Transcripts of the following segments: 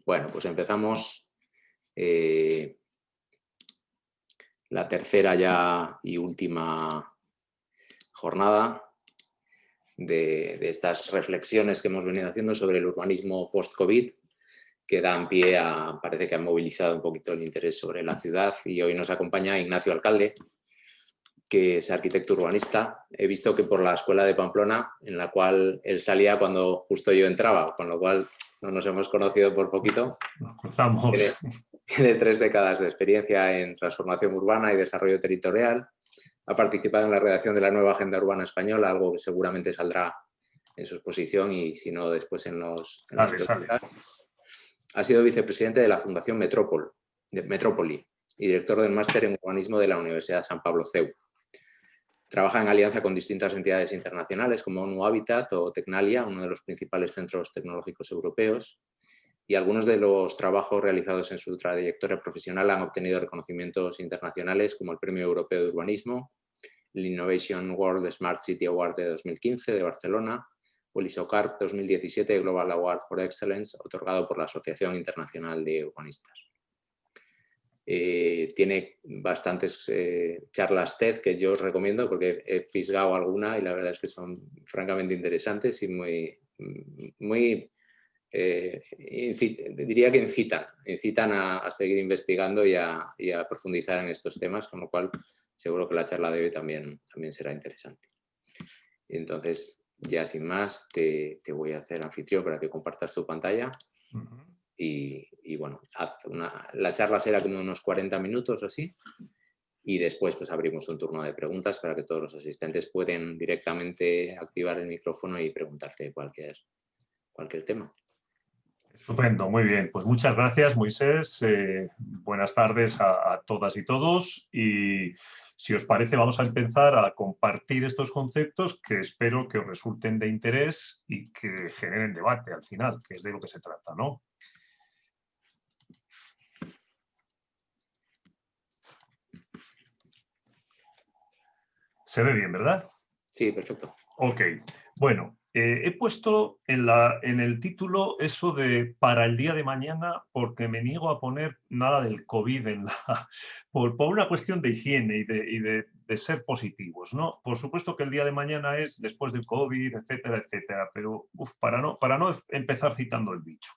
Bueno, pues empezamos la tercera ya y última jornada de estas reflexiones que hemos venido haciendo sobre el urbanismo post-COVID, que dan pie a, parece que han movilizado un poquito el interés sobre la ciudad, y hoy nos acompaña Ignacio Alcalde, que es arquitecto urbanista. He visto que por la escuela de Pamplona, en la cual él salía cuando justo yo entraba, con lo cual no nos hemos conocido por poquito. Nos cruzamos. Tiene 3 décadas de experiencia en transformación urbana y desarrollo territorial. Ha participado en la redacción de la nueva Agenda Urbana Española, algo que seguramente saldrá en su exposición y si no después en los Sale. Ha sido vicepresidente de la Fundación Metrópoli y director del máster en urbanismo de la Universidad San Pablo CEU. Trabaja en alianza con distintas entidades internacionales como ONU Habitat o Tecnalia, uno de los principales centros tecnológicos europeos, y algunos de los trabajos realizados en su trayectoria profesional han obtenido reconocimientos internacionales como el Premio Europeo de Urbanismo, el Innovation World Smart City Award de 2015 de Barcelona o el ISOCARP 2017 Global Award for Excellence, otorgado por la Asociación Internacional de Urbanistas. Tiene bastantes charlas TED que yo os recomiendo porque he fisgado alguna y la verdad es que son francamente interesantes y diría que incitan a seguir investigando y a profundizar en estos temas, con lo cual seguro que la charla de hoy también será interesante. Entonces, ya sin más, te voy a hacer anfitrión para que compartas tu pantalla. Y bueno, la charla será como unos 40 minutos o así, y después pues abrimos un turno de preguntas para que todos los asistentes puedan directamente activar el micrófono y preguntarte cualquier tema. Estupendo, muy bien. Pues muchas gracias, Moisés. Buenas tardes a todas y todos. Y si os parece, vamos a empezar a compartir estos conceptos que espero que os resulten de interés y que generen debate al final, que es de lo que se trata, ¿no? Se ve bien, ¿verdad? Sí, perfecto. Ok. Bueno, he puesto en el título eso de para el día de mañana porque me niego a poner nada del COVID por una cuestión de higiene y de ser positivos, ¿no? Por supuesto que el día de mañana es después del COVID, etcétera, etcétera, pero para no empezar citando el bicho.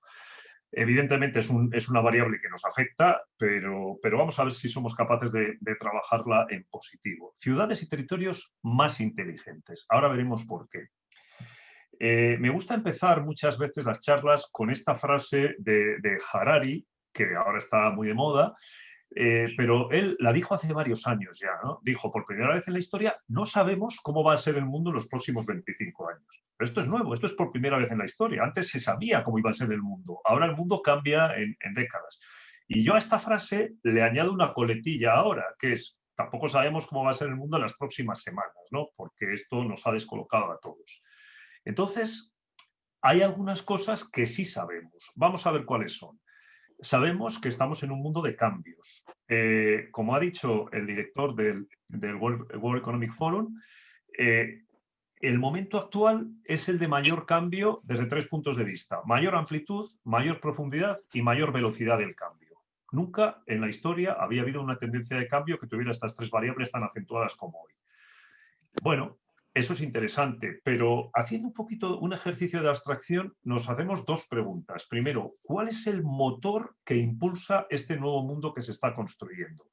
Evidentemente es una variable que nos afecta, pero vamos a ver si somos capaces de trabajarla en positivo. Ciudades y territorios más inteligentes. Ahora veremos por qué. Me gusta empezar muchas veces las charlas con esta frase de Harari, que ahora está muy de moda, pero él la dijo hace varios años ya, ¿no? Dijo, por primera vez en la historia, no sabemos cómo va a ser el mundo en los próximos 25 años. Pero esto es nuevo, esto es por primera vez en la historia. Antes se sabía cómo iba a ser el mundo, ahora el mundo cambia en décadas. Y yo a esta frase le añado una coletilla ahora, que es, tampoco sabemos cómo va a ser el mundo en las próximas semanas, ¿no? Porque esto nos ha descolocado a todos. Entonces, hay algunas cosas que sí sabemos. Vamos a ver cuáles son. Sabemos que estamos en un mundo de cambios. Como ha dicho el director del World Economic Forum, el momento actual es el de mayor cambio desde 3 puntos de vista. Mayor amplitud, mayor profundidad y mayor velocidad del cambio. Nunca en la historia había habido una tendencia de cambio que tuviera estas 3 variables tan acentuadas como hoy. Bueno, eso es interesante, pero haciendo un poquito un ejercicio de abstracción, nos hacemos 2 preguntas. Primero, ¿cuál es el motor que impulsa este nuevo mundo que se está construyendo?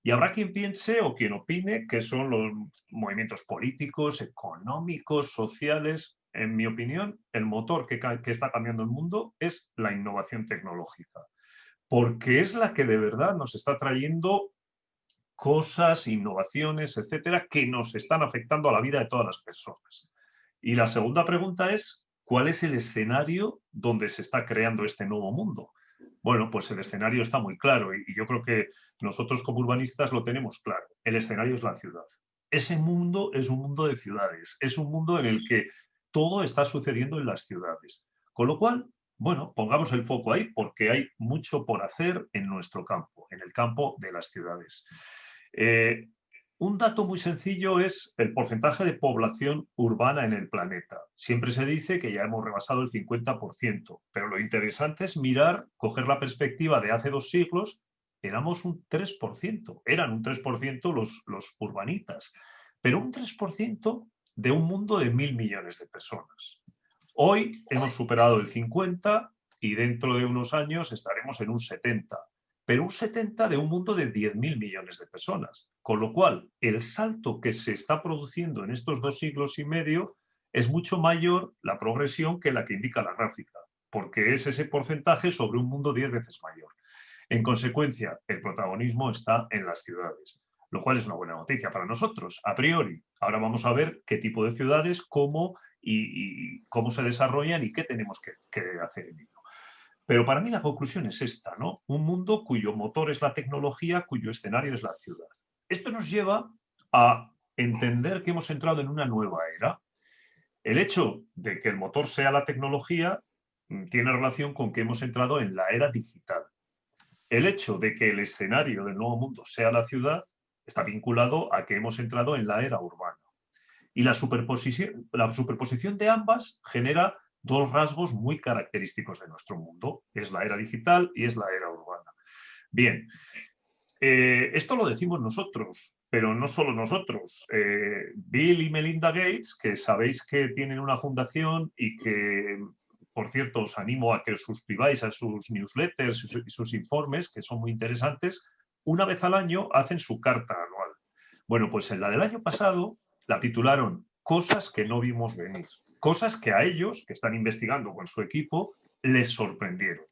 Y habrá quien piense o quien opine que son los movimientos políticos, económicos, sociales. En mi opinión, el motor que está cambiando el mundo es la innovación tecnológica, porque es la que de verdad nos está trayendo cosas, innovaciones, etcétera, que nos están afectando a la vida de todas las personas. Y la segunda pregunta es, ¿cuál es el escenario donde se está creando este nuevo mundo? Bueno, pues el escenario está muy claro y yo creo que nosotros como urbanistas lo tenemos claro. El escenario es la ciudad. Ese mundo es un mundo de ciudades, es un mundo en el que todo está sucediendo en las ciudades. Con lo cual, bueno, pongamos el foco ahí porque hay mucho por hacer en nuestro campo, en el campo de las ciudades. Un dato muy sencillo es el porcentaje de población urbana en el planeta. Siempre se dice que ya hemos rebasado el 50%, pero lo interesante es mirar, coger la perspectiva de hace 2 siglos, éramos un 3%, eran un 3% los urbanitas, pero un 3% de un mundo de 1.000 millones de personas. Hoy hemos superado el 50 y dentro de unos años estaremos en un 70, pero un 70 de un mundo de 10.000 millones de personas. Con lo cual, el salto que se está produciendo en estos 2 siglos y medio es mucho mayor la progresión que la que indica la gráfica, porque es ese porcentaje sobre un mundo 10 veces mayor. En consecuencia, el protagonismo está en las ciudades, lo cual es una buena noticia para nosotros, a priori. Ahora vamos a ver qué tipo de ciudades, cómo y cómo se desarrollan y qué tenemos que hacer en ello. Pero para mí la conclusión es esta, ¿no? Un mundo cuyo motor es la tecnología, cuyo escenario es la ciudad. Esto nos lleva a entender que hemos entrado en una nueva era. El hecho de que el motor sea la tecnología tiene relación con que hemos entrado en la era digital. El hecho de que el escenario del nuevo mundo sea la ciudad está vinculado a que hemos entrado en la era urbana. Y la superposición de ambas genera 2 rasgos muy característicos de nuestro mundo. Es la era digital y es la era urbana. Bien, esto lo decimos nosotros, pero no solo nosotros. Bill y Melinda Gates, que sabéis que tienen una fundación y que, por cierto, os animo a que os suscribáis a sus newsletters y sus informes, que son muy interesantes, una vez al año hacen su carta anual. Bueno, pues en la del año pasado la titularon Cosas que no vimos venir. Cosas que a ellos, que están investigando con su equipo, les sorprendieron.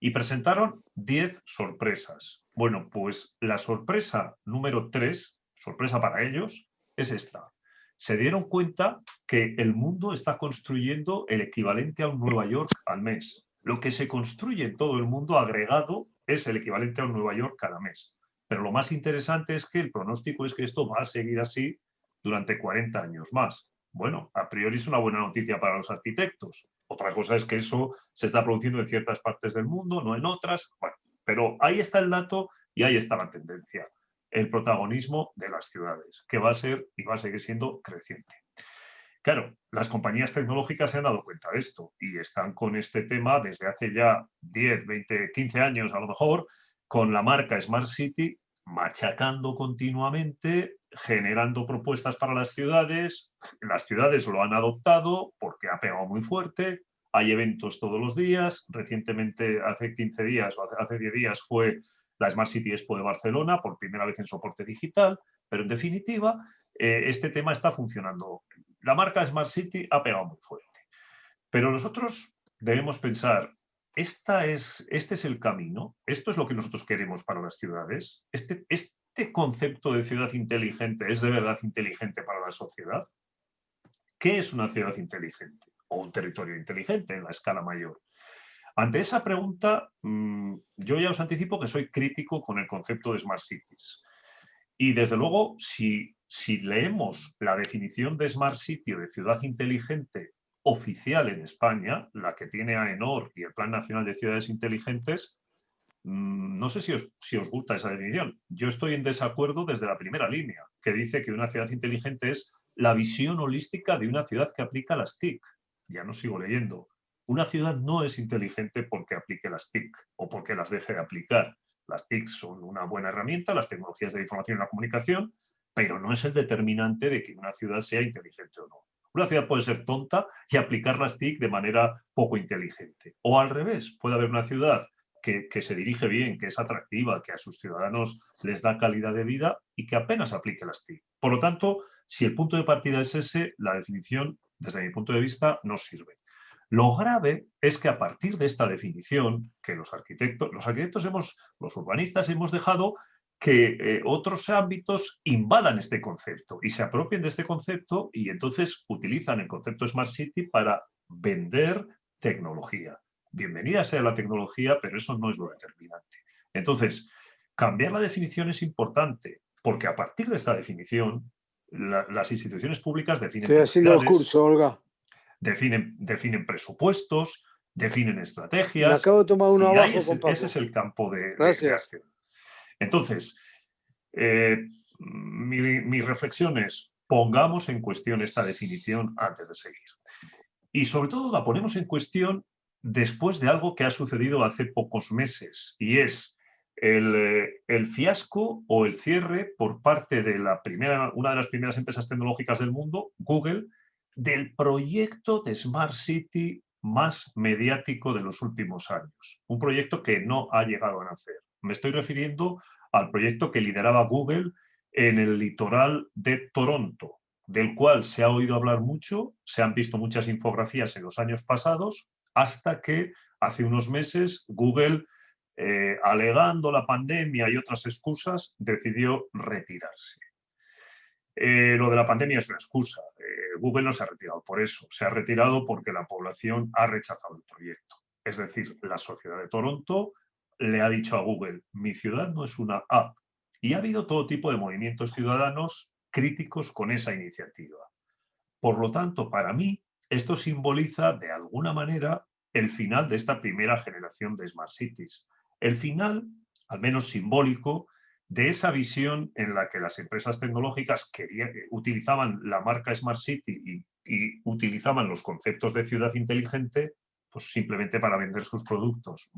Y presentaron 10 sorpresas. Bueno, pues la sorpresa número 3, sorpresa para ellos, es esta. Se dieron cuenta que el mundo está construyendo el equivalente a un Nueva York al mes. Lo que se construye en todo el mundo agregado es el equivalente a un Nueva York cada mes. Pero lo más interesante es que el pronóstico es que esto va a seguir así durante 40 años más. Bueno, a priori es una buena noticia para los arquitectos. Otra cosa es que eso se está produciendo en ciertas partes del mundo, no en otras. Bueno, pero ahí está el dato y ahí está la tendencia. El protagonismo de las ciudades, que va a ser y va a seguir siendo creciente. Claro, las compañías tecnológicas se han dado cuenta de esto y están con este tema desde hace ya 10, 20, 15 años a lo mejor, con la marca Smart City machacando continuamente, generando propuestas para las ciudades lo han adoptado porque ha pegado muy fuerte, hay eventos todos los días, recientemente hace 15 días o hace 10 días fue la Smart City Expo de Barcelona, por primera vez en soporte digital, pero en definitiva este tema está funcionando. La marca Smart City ha pegado muy fuerte, pero nosotros debemos pensar, este es el camino, esto es lo que nosotros queremos para las ciudades, este concepto de ciudad inteligente es de verdad inteligente para la sociedad. ¿Qué es una ciudad inteligente o un territorio inteligente en la escala mayor? Ante esa pregunta, yo ya os anticipo que soy crítico con el concepto de Smart Cities. Y desde luego, si leemos la definición de Smart City o de ciudad inteligente oficial en España, la que tiene AENOR y el Plan Nacional de Ciudades Inteligentes, no sé si os gusta esa definición. Yo estoy en desacuerdo desde la primera línea, que dice que una ciudad inteligente es la visión holística de una ciudad que aplica las TIC. Ya no sigo leyendo. Una ciudad no es inteligente porque aplique las TIC o porque las deje de aplicar. Las TIC son una buena herramienta, las tecnologías de información y la comunicación, pero no es el determinante de que una ciudad sea inteligente o no. Una ciudad puede ser tonta y aplicar las TIC de manera poco inteligente. O al revés, puede haber una ciudad que se dirige bien, que es atractiva, que a sus ciudadanos les da calidad de vida y que apenas aplique las TIC. Por lo tanto, si el punto de partida es ese, la definición, desde mi punto de vista, no sirve. Lo grave es que a partir de esta definición, que los arquitectos los urbanistas hemos dejado que otros ámbitos invadan este concepto y se apropien de este concepto y entonces utilizan el concepto Smart City para vender tecnología. Bienvenida sea la tecnología, pero eso no es lo determinante. Entonces, cambiar la definición es importante, porque a partir de esta definición, las instituciones públicas definen Estoy haciendo el curso, Olga. definen presupuestos, definen Me estrategias. acabo de tomar uno Y abajo ahí con Paco. ese es el campo de Gracias. acción. Entonces, mi reflexión es, pongamos en cuestión esta definición antes de seguir. Y sobre todo la ponemos en cuestión después de algo que ha sucedido hace pocos meses, y es el fiasco o el cierre por parte de una de las primeras empresas tecnológicas del mundo, Google, del proyecto de Smart City más mediático de los últimos años. Un proyecto que no ha llegado a nacer. Me estoy refiriendo al proyecto que lideraba Google en el litoral de Toronto, del cual se ha oído hablar mucho, se han visto muchas infografías en los años pasados, hasta que hace unos meses Google, alegando la pandemia y otras excusas, decidió retirarse. Lo de la pandemia es una excusa. Google no se ha retirado por eso, se ha retirado porque la población ha rechazado el proyecto. Es decir, la sociedad de Toronto le ha dicho a Google, mi ciudad no es una app. Y ha habido todo tipo de movimientos ciudadanos críticos con esa iniciativa. Por lo tanto, para mí, esto simboliza de alguna manera el final de esta primera generación de Smart Cities. El final, al menos simbólico, de esa visión en la que las empresas tecnológicas utilizaban la marca Smart City y utilizaban los conceptos de ciudad inteligente pues simplemente para vender sus productos,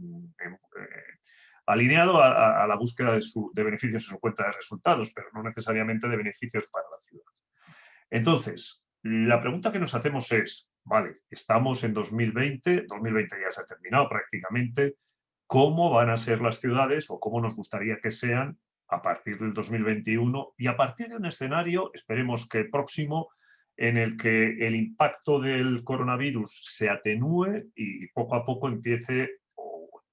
alineado a la búsqueda de beneficios en su cuenta de resultados, pero no necesariamente de beneficios para la ciudad. Entonces, la pregunta que nos hacemos es, vale, estamos en 2020 ya se ha terminado prácticamente, ¿cómo van a ser las ciudades o cómo nos gustaría que sean a partir del 2021 y a partir de un escenario, esperemos que próximo, en el que el impacto del coronavirus se atenúe y poco a poco empiece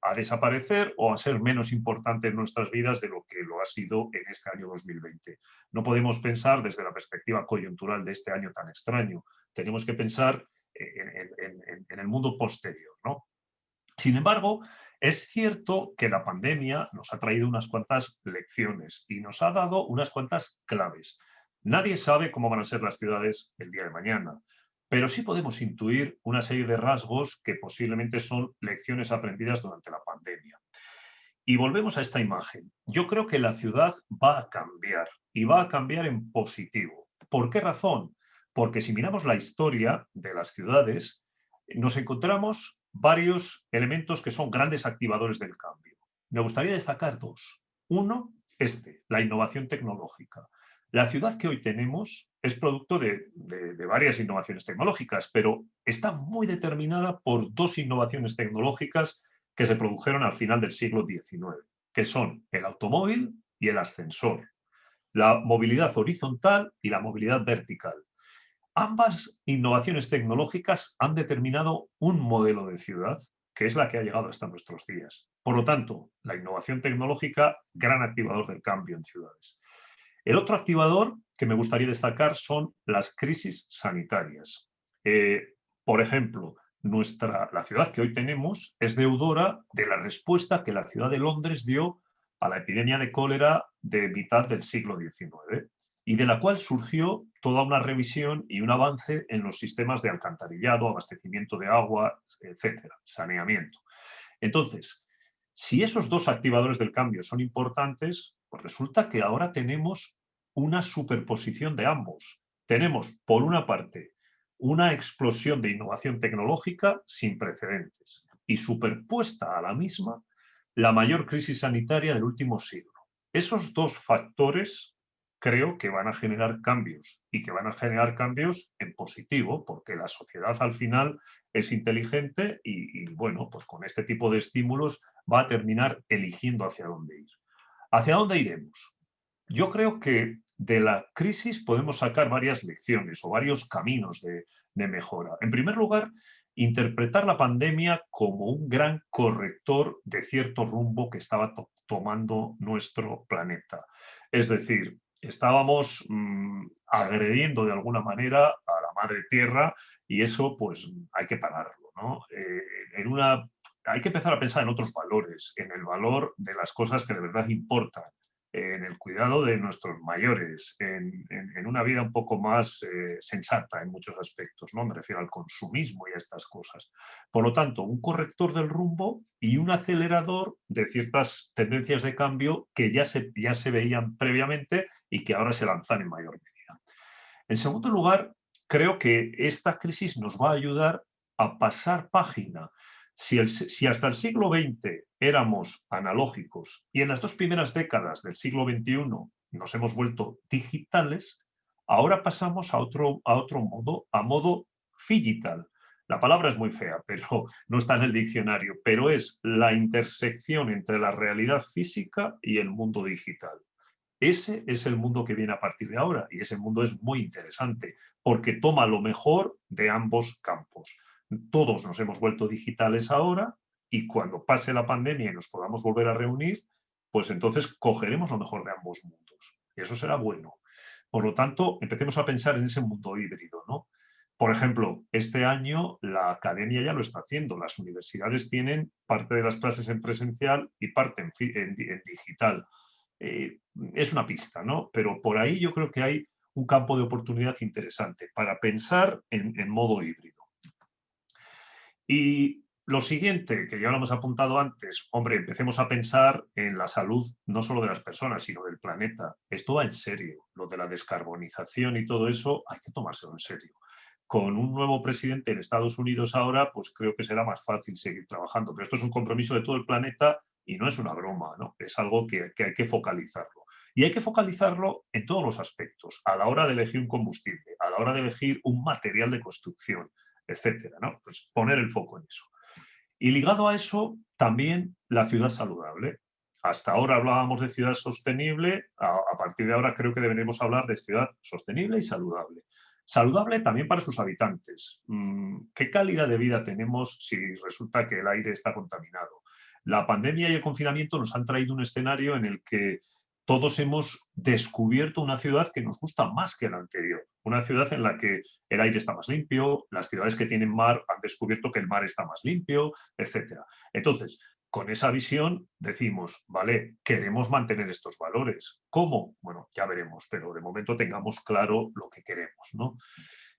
a desaparecer o a ser menos importante en nuestras vidas de lo que lo ha sido en este año 2020. No podemos pensar desde la perspectiva coyuntural de este año tan extraño. Tenemos que pensar en el mundo posterior, ¿no? Sin embargo, es cierto que la pandemia nos ha traído unas cuantas lecciones y nos ha dado unas cuantas claves. Nadie sabe cómo van a ser las ciudades el día de mañana, pero sí podemos intuir una serie de rasgos que posiblemente son lecciones aprendidas durante la pandemia. Y volvemos a esta imagen. Yo creo que la ciudad va a cambiar y va a cambiar en positivo. ¿Por qué razón? Porque si miramos la historia de las ciudades, nos encontramos varios elementos que son grandes activadores del cambio. Me gustaría destacar dos. Uno, la innovación tecnológica. La ciudad que hoy tenemos es producto de varias innovaciones tecnológicas, pero está muy determinada por dos innovaciones tecnológicas que se produjeron al final del siglo XIX, que son el automóvil y el ascensor, la movilidad horizontal y la movilidad vertical. Ambas innovaciones tecnológicas han determinado un modelo de ciudad que es la que ha llegado hasta nuestros días. Por lo tanto, la innovación tecnológica, gran activador del cambio en ciudades. El otro activador que me gustaría destacar son las crisis sanitarias. Por ejemplo, la ciudad que hoy tenemos es deudora de la respuesta que la ciudad de Londres dio a la epidemia de cólera de mitad del siglo XIX y de la cual surgió toda una revisión y un avance en los sistemas de alcantarillado, abastecimiento de agua, etcétera, saneamiento. Entonces, si esos dos activadores del cambio son importantes, pues resulta que ahora tenemos una superposición de ambos. Tenemos, por una parte, una explosión de innovación tecnológica sin precedentes y superpuesta a la misma la mayor crisis sanitaria del último siglo. Esos dos factores creo que van a generar cambios y que van a generar cambios en positivo, porque la sociedad al final es inteligente y bueno, pues con este tipo de estímulos va a terminar eligiendo hacia dónde ir. ¿Hacia dónde iremos? Yo creo que de la crisis podemos sacar varias lecciones o varios caminos de mejora. En primer lugar, interpretar la pandemia como un gran corrector de cierto rumbo que estaba tomando nuestro planeta. Es decir, estábamos agrediendo de alguna manera a la madre tierra y eso pues hay que pararlo, ¿no? Hay que empezar a pensar en otros valores, en el valor de las cosas que de verdad importan, en el cuidado de nuestros mayores, en una vida un poco más sensata en muchos aspectos, ¿no? Me refiero al consumismo y a estas cosas. Por lo tanto, un corrector del rumbo y un acelerador de ciertas tendencias de cambio que ya se veían previamente y que ahora se lanzan en mayor medida. En segundo lugar, creo que esta crisis nos va a ayudar a pasar página. Si hasta el siglo XX éramos analógicos y en las 2 primeras décadas del siglo XXI nos hemos vuelto digitales, ahora pasamos a otro modo, a modo digital. La palabra es muy fea, pero no está en el diccionario, pero es la intersección entre la realidad física y el mundo digital. Ese es el mundo que viene a partir de ahora y ese mundo es muy interesante porque toma lo mejor de ambos campos. Todos nos hemos vuelto digitales ahora y cuando pase la pandemia y nos podamos volver a reunir, pues entonces cogeremos lo mejor de ambos mundos. Y eso será bueno. Por lo tanto, empecemos a pensar en ese mundo híbrido, ¿no? Por ejemplo, este año la academia ya lo está haciendo. Las universidades tienen parte de las clases en presencial y parte en digital. Es una pista, ¿no? Pero por ahí yo creo que hay un campo de oportunidad interesante para pensar en modo híbrido. Y lo siguiente, que ya lo hemos apuntado antes, hombre, empecemos a pensar en la salud no solo de las personas, sino del planeta. Esto va en serio. Lo de la descarbonización y todo eso hay que tomárselo en serio. Con un nuevo presidente en Estados Unidos ahora, pues creo que será más fácil seguir trabajando. Pero esto es un compromiso de todo el planeta y no es una broma, ¿no? Es algo que hay que focalizarlo. Y hay que focalizarlo en todos los aspectos, a la hora de elegir un combustible, a la hora de elegir un material de construcción, etcétera, ¿no? Pues poner el foco en eso. Y ligado a eso, también la ciudad saludable. Hasta ahora hablábamos de ciudad sostenible, a partir de ahora creo que deberemos hablar de ciudad sostenible y saludable. Saludable también para sus habitantes. ¿Qué calidad de vida tenemos si resulta que el aire está contaminado? La pandemia y el confinamiento nos han traído un escenario en el que todos hemos descubierto una ciudad que nos gusta más que la anterior. Una ciudad en la que el aire está más limpio, las ciudades que tienen mar han descubierto que el mar está más limpio, etc. Entonces, con esa visión decimos, vale, queremos mantener estos valores. ¿Cómo? Bueno, ya veremos, pero de momento tengamos claro lo que queremos, ¿no?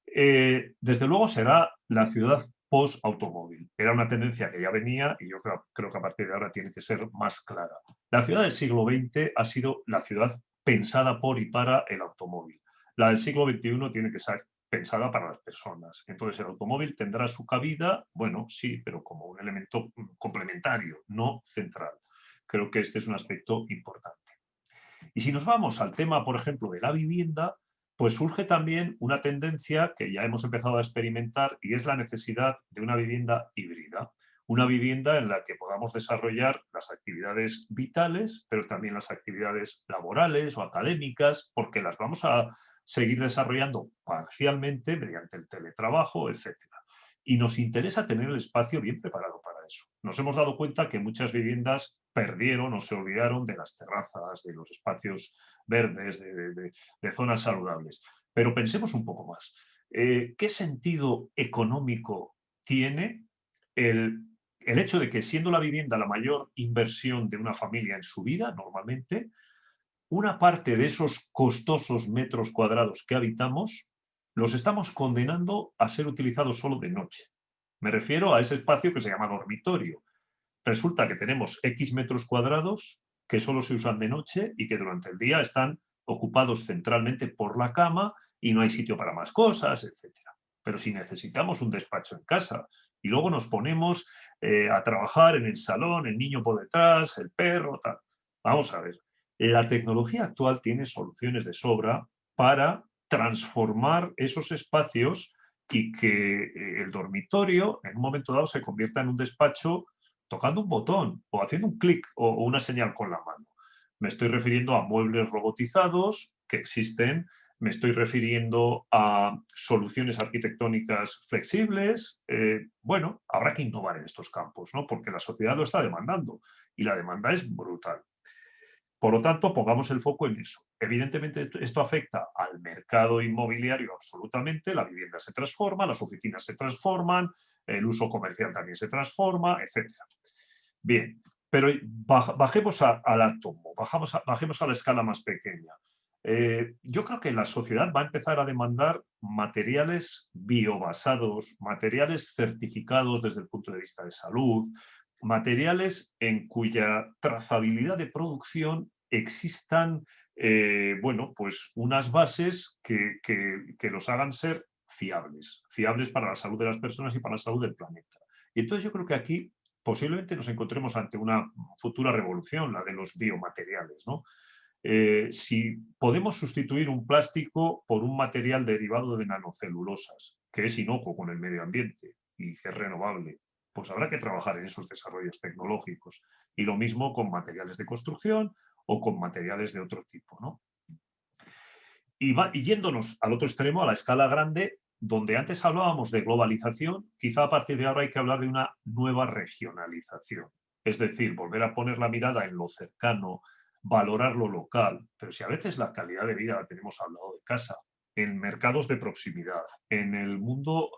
Desde luego será la ciudad post-automóvil. Era una tendencia que ya venía y yo creo que a partir de ahora tiene que ser más clara. La ciudad del siglo XX ha sido la ciudad pensada por y para el automóvil. La del siglo XXI tiene que ser pensada para las personas. Entonces, el automóvil tendrá su cabida, bueno, sí, pero como un elemento complementario, no central. Creo que este es un aspecto importante. Y si nos vamos al tema, por ejemplo, de la vivienda, pues surge también una tendencia que ya hemos empezado a experimentar y es la necesidad de una vivienda híbrida. Una vivienda en la que podamos desarrollar las actividades vitales, pero también las actividades laborales o académicas, porque las vamos a seguir desarrollando parcialmente mediante el teletrabajo, etc. Y nos interesa tener el espacio bien preparado para eso. Nos hemos dado cuenta que muchas viviendas perdieron o se olvidaron de las terrazas, de los espacios verdes, de zonas saludables. Pero pensemos un poco más. ¿Qué sentido económico tiene el hecho de que, siendo la vivienda la mayor inversión de una familia en su vida, normalmente, una parte de esos costosos metros cuadrados que habitamos los estamos condenando a ser utilizados solo de noche? Me refiero a ese espacio que se llama dormitorio. Resulta que tenemos X metros cuadrados que solo se usan de noche y que durante el día están ocupados centralmente por la cama y no hay sitio para más cosas, etc. Pero si necesitamos un despacho en casa y luego nos ponemos a trabajar en el salón, el niño por detrás, el perro, tal. Vamos a ver, la tecnología actual tiene soluciones de sobra para transformar esos espacios y que el dormitorio en un momento dado se convierta en un despacho tocando un botón o haciendo un clic o una señal con la mano. Me estoy refiriendo a muebles robotizados que existen, me estoy refiriendo a soluciones arquitectónicas flexibles. Bueno, habrá que innovar en estos campos, ¿no? Porque la sociedad lo está demandando y la demanda es brutal. Por lo tanto, pongamos el foco en eso. Evidentemente, esto afecta al mercado inmobiliario absolutamente. La vivienda se transforma, las oficinas se transforman, el uso comercial también se transforma, etc. Bien, Pero bajemos al átomo, bajemos a la escala más pequeña. Yo creo que la sociedad va a empezar a demandar materiales biobasados, materiales certificados desde el punto de vista de salud, materiales en cuya trazabilidad de producción existan, bueno, pues unas bases que los hagan ser fiables para la salud de las personas y para la salud del planeta. Y entonces yo creo que aquí posiblemente nos encontremos ante una futura revolución, la de los biomateriales, ¿no? Si podemos sustituir un plástico por un material derivado de nanocelulosas, que es inocuo con el medio ambiente y que es renovable, pues habrá que trabajar en esos desarrollos tecnológicos. Y lo mismo con materiales de construcción o con materiales de otro tipo, ¿no? Y yéndonos al otro extremo, a la escala grande, donde antes hablábamos de globalización, quizá a partir de ahora hay que hablar de una nueva regionalización. Es decir, volver a poner la mirada en lo cercano, valorar lo local, pero si a veces la calidad de vida la tenemos al lado de casa, en mercados de proximidad, en el mundo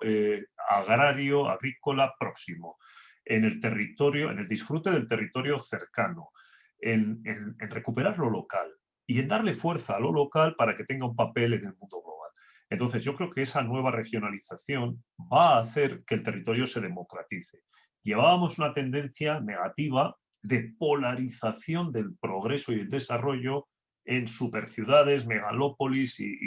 agrario, agrícola próximo, en el territorio, en el disfrute del territorio cercano, en recuperar lo local y en darle fuerza a lo local para que tenga un papel en el mundo global. Entonces, yo creo que esa nueva regionalización va a hacer que el territorio se democratice. Llevábamos una tendencia negativa de polarización del progreso y el desarrollo en superciudades, megalópolis y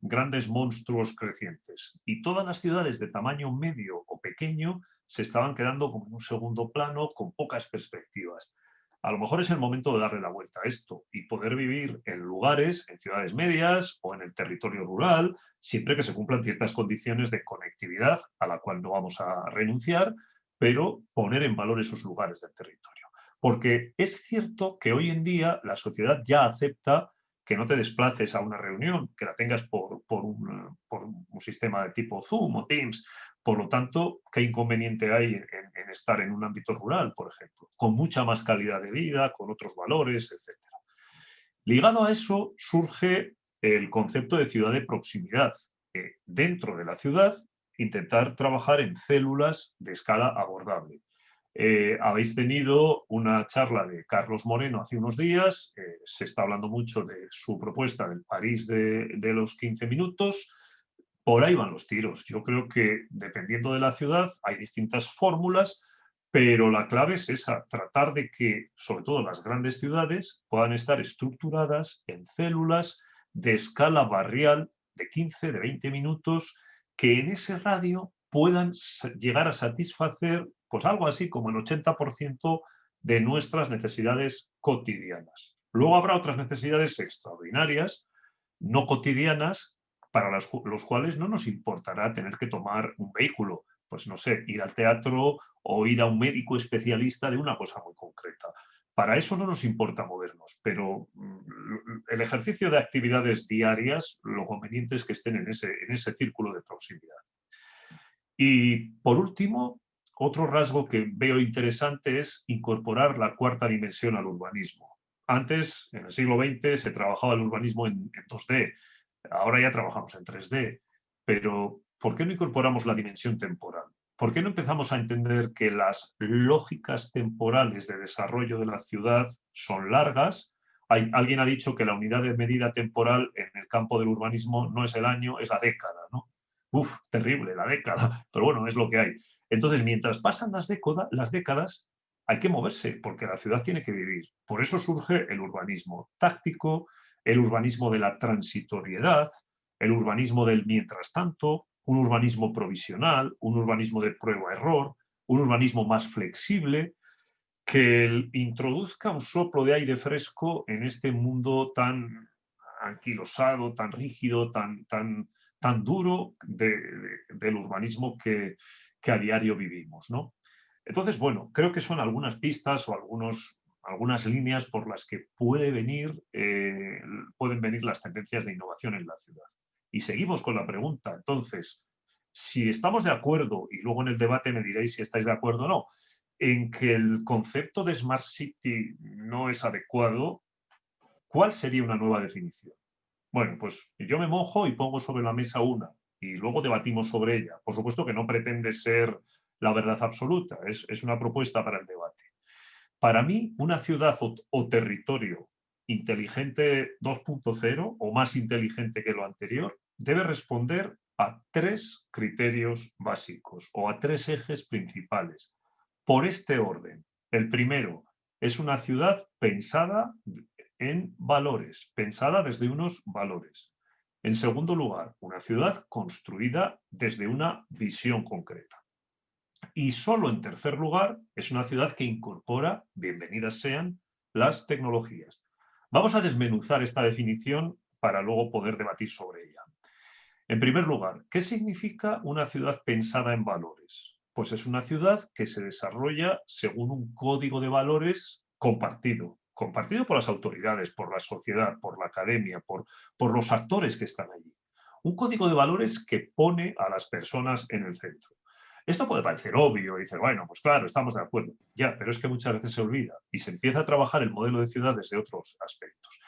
grandes monstruos crecientes. Y todas las ciudades de tamaño medio o pequeño se estaban quedando como en un segundo plano, con pocas perspectivas. A lo mejor es el momento de darle la vuelta a esto y poder vivir en lugares, en ciudades medias o en el territorio rural, siempre que se cumplan ciertas condiciones de conectividad a la cual no vamos a renunciar, pero poner en valor esos lugares del territorio. Porque es cierto que hoy en día la sociedad ya acepta que no te desplaces a una reunión, que la tengas por un sistema de tipo Zoom o Teams. Por lo tanto, ¿qué inconveniente hay en estar en un ámbito rural, por ejemplo? Con mucha más calidad de vida, con otros valores, etc. Ligado a eso surge el concepto de ciudad de proximidad. Dentro de la ciudad, intentar trabajar en células de escala abordable. Habéis tenido una charla de Carlos Moreno hace unos días, se está hablando mucho de su propuesta del París de los 15 minutos, por ahí van los tiros. Yo creo que dependiendo de la ciudad hay distintas fórmulas, pero la clave es esa, tratar de que, sobre todo las grandes ciudades, puedan estar estructuradas en células de escala barrial de 15, de 20 minutos, que en ese radio puedan llegar a satisfacer pues algo así como el 80% de nuestras necesidades cotidianas. Luego habrá otras necesidades extraordinarias, no cotidianas, para los cuales no nos importará tener que tomar un vehículo, pues no sé, ir al teatro o ir a un médico especialista de una cosa muy concreta. Para eso no nos importa movernos, pero el ejercicio de actividades diarias, lo conveniente es que estén en ese círculo de proximidad. Y por último, otro rasgo que veo interesante es incorporar la cuarta dimensión al urbanismo. Antes, en el siglo XX, se trabajaba el urbanismo en 2D, ahora ya trabajamos en 3D, pero ¿por qué no incorporamos la dimensión temporal? ¿Por qué no empezamos a entender que las lógicas temporales de desarrollo de la ciudad son largas? Alguien ha dicho que la unidad de medida temporal en el campo del urbanismo no es el año, es la década, ¿no? Uf, terrible, la década, pero bueno, es lo que hay. Entonces, mientras pasan las décadas, hay que moverse, porque la ciudad tiene que vivir. Por eso surge el urbanismo táctico, el urbanismo de la transitoriedad, el urbanismo del mientras tanto, un urbanismo provisional, un urbanismo de prueba-error, un urbanismo más flexible, que introduzca un soplo de aire fresco en este mundo tan anquilosado, tan rígido, tan duro del urbanismo que a diario vivimos, ¿no? Entonces, bueno, creo que son algunas pistas o algunas líneas por las que pueden venir las tendencias de innovación en la ciudad. Y seguimos con la pregunta. Entonces, si estamos de acuerdo, y luego en el debate me diréis si estáis de acuerdo o no, en que el concepto de Smart City no es adecuado, ¿cuál sería una nueva definición? Bueno, pues yo me mojo y pongo sobre la mesa una y luego debatimos sobre ella. Por supuesto que no pretende ser la verdad absoluta, es una propuesta para el debate. Para mí, una ciudad o territorio inteligente 2.0 o más inteligente que lo anterior debe responder a 3 criterios básicos o a 3 ejes principales. Por este orden, el primero es una ciudad pensada en valores, pensada desde unos valores. En segundo lugar, una ciudad construida desde una visión concreta. Y solo en tercer lugar, es una ciudad que incorpora, bienvenidas sean, las tecnologías. Vamos a desmenuzar esta definición para luego poder debatir sobre ella. En primer lugar, ¿qué significa una ciudad pensada en valores? Pues es una ciudad que se desarrolla según un código de valores compartido por las autoridades, por la sociedad, por la academia, por los actores que están allí. Un código de valores que pone a las personas en el centro. Esto puede parecer obvio, y dice, bueno, pues claro, estamos de acuerdo. Ya, pero es que muchas veces se olvida y se empieza a trabajar el modelo de ciudad desde otros aspectos.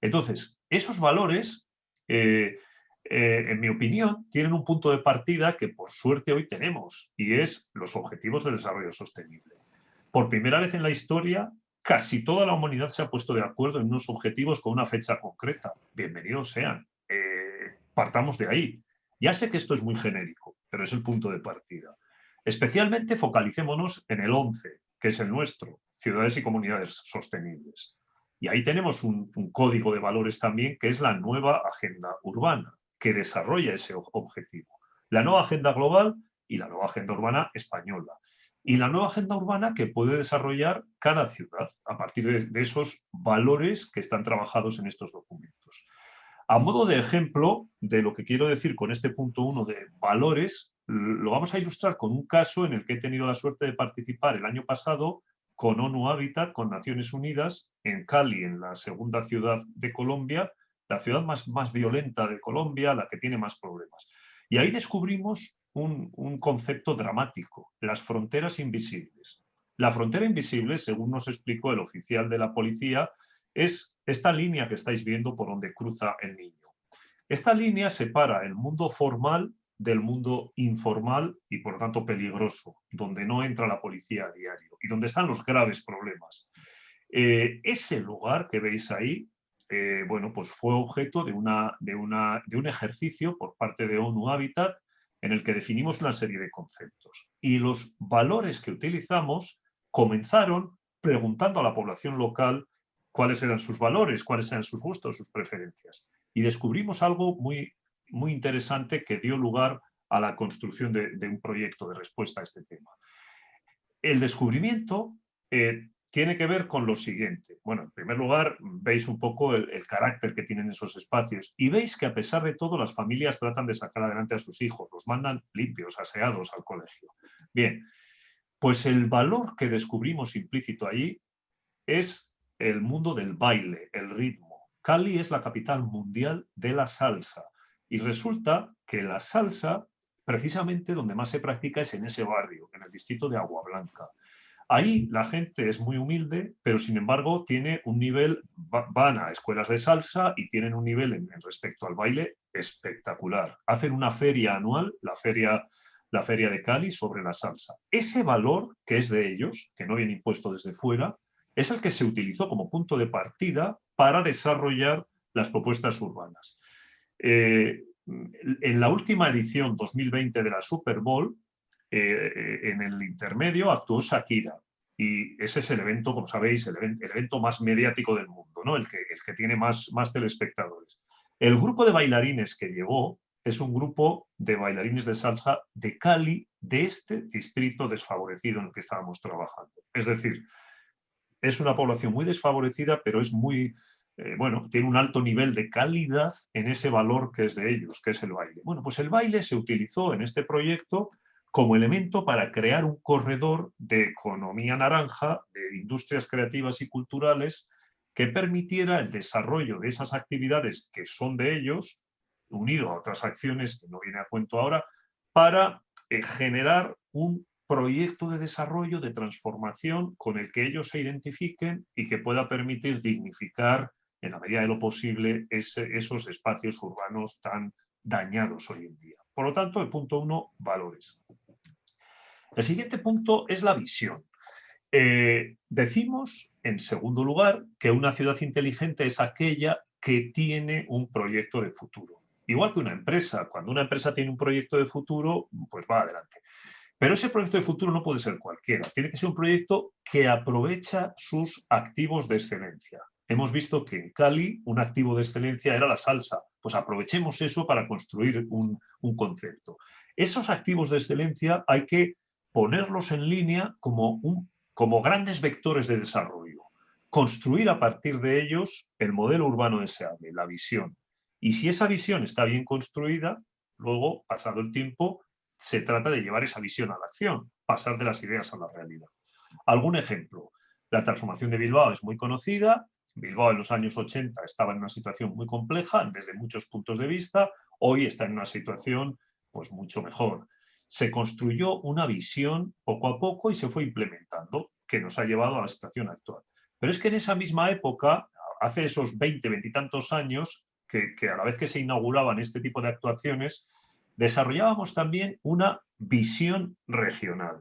Entonces, esos valores, en mi opinión, tienen un punto de partida que por suerte hoy tenemos, y es los Objetivos de Desarrollo Sostenible. Por primera vez en la historia, casi toda la humanidad se ha puesto de acuerdo en unos objetivos con una fecha concreta. Bienvenidos sean. Partamos de ahí. Ya sé que esto es muy genérico, pero es el punto de partida. Especialmente focalicémonos en el 11, que es el nuestro, Ciudades y Comunidades Sostenibles. Y ahí tenemos un código de valores también, que es la nueva agenda urbana, que desarrolla ese objetivo. La nueva agenda global y la nueva agenda urbana española. Y la nueva agenda urbana que puede desarrollar cada ciudad a partir de esos valores que están trabajados en estos documentos. A modo de ejemplo de lo que quiero decir con este punto 1 de valores, lo vamos a ilustrar con un caso en el que he tenido la suerte de participar el año pasado con ONU Habitat, con Naciones Unidas, en Cali, en la segunda ciudad de Colombia, la ciudad más violenta de Colombia, la que tiene más problemas. Y ahí descubrimos un concepto dramático, las fronteras invisibles. La frontera invisible, según nos explicó el oficial de la policía, es esta línea que estáis viendo por donde cruza el niño. Esta línea separa el mundo formal del mundo informal y, por lo tanto, peligroso, donde no entra la policía a diario y donde están los graves problemas. Ese lugar que veis ahí, bueno, pues fue objeto de un ejercicio por parte de ONU Habitat en el que definimos una serie de conceptos. Y los valores que utilizamos comenzaron preguntando a la población local cuáles eran sus valores, cuáles eran sus gustos, sus preferencias. Y descubrimos algo muy, muy interesante que dio lugar a la construcción de un proyecto de respuesta a este tema. El descubrimiento tiene que ver con lo siguiente. Bueno, en primer lugar, veis un poco el carácter que tienen esos espacios y veis que a pesar de todo las familias tratan de sacar adelante a sus hijos, los mandan limpios, aseados al colegio. Bien, pues el valor que descubrimos implícito allí es el mundo del baile, el ritmo. Cali es la capital mundial de la salsa y resulta que la salsa, precisamente donde más se practica es en ese barrio, en el distrito de Agua Blanca. Ahí la gente es muy humilde, pero sin embargo tiene un nivel, van a escuelas de salsa y tienen un nivel en respecto al baile espectacular. Hacen una feria anual, la feria de Cali, sobre la salsa. Ese valor que es de ellos, que no viene impuesto desde fuera, es el que se utilizó como punto de partida para desarrollar las propuestas urbanas. En la última edición 2020 de la Super Bowl, en el intermedio actuó Shakira. Y ese es el evento, como sabéis, el evento más mediático del mundo, ¿no? el que tiene más telespectadores. El grupo de bailarines que llevó es un grupo de bailarines de salsa de Cali, de este distrito desfavorecido en el que estábamos trabajando. Es decir, es una población muy desfavorecida, pero es muy, bueno, tiene un alto nivel de calidad en ese valor que es de ellos, que es el baile. Bueno, pues el baile se utilizó en este proyecto como elemento para crear un corredor de economía naranja, de industrias creativas y culturales, que permitiera el desarrollo de esas actividades que son de ellos, unido a otras acciones que no viene a cuento ahora, para generar un proyecto de desarrollo, de transformación con el que ellos se identifiquen y que pueda permitir dignificar en la medida de lo posible esos espacios urbanos tan dañados hoy en día. Por lo tanto, el punto 1, valores. El siguiente punto es la visión. Decimos, en segundo lugar, que una ciudad inteligente es aquella que tiene un proyecto de futuro. Igual que una empresa. Cuando una empresa tiene un proyecto de futuro, pues va adelante. Pero ese proyecto de futuro no puede ser cualquiera. Tiene que ser un proyecto que aprovecha sus activos de excelencia. Hemos visto que en Cali un activo de excelencia era la salsa. Pues aprovechemos eso para construir un concepto. Esos activos de excelencia hay que ponerlos en línea como grandes vectores de desarrollo. Construir a partir de ellos el modelo urbano deseable, la visión. Y si esa visión está bien construida, luego, pasado el tiempo, se trata de llevar esa visión a la acción, pasar de las ideas a la realidad. Algún ejemplo. La transformación de Bilbao es muy conocida. Bilbao en los años 80 estaba en una situación muy compleja desde muchos puntos de vista. Hoy está en una situación pues mucho mejor. Se construyó una visión poco a poco y se fue implementando, que nos ha llevado a la situación actual. Pero es que en esa misma época, hace esos 20 y tantos años, que a la vez que se inauguraban este tipo de actuaciones, desarrollábamos también una visión regional.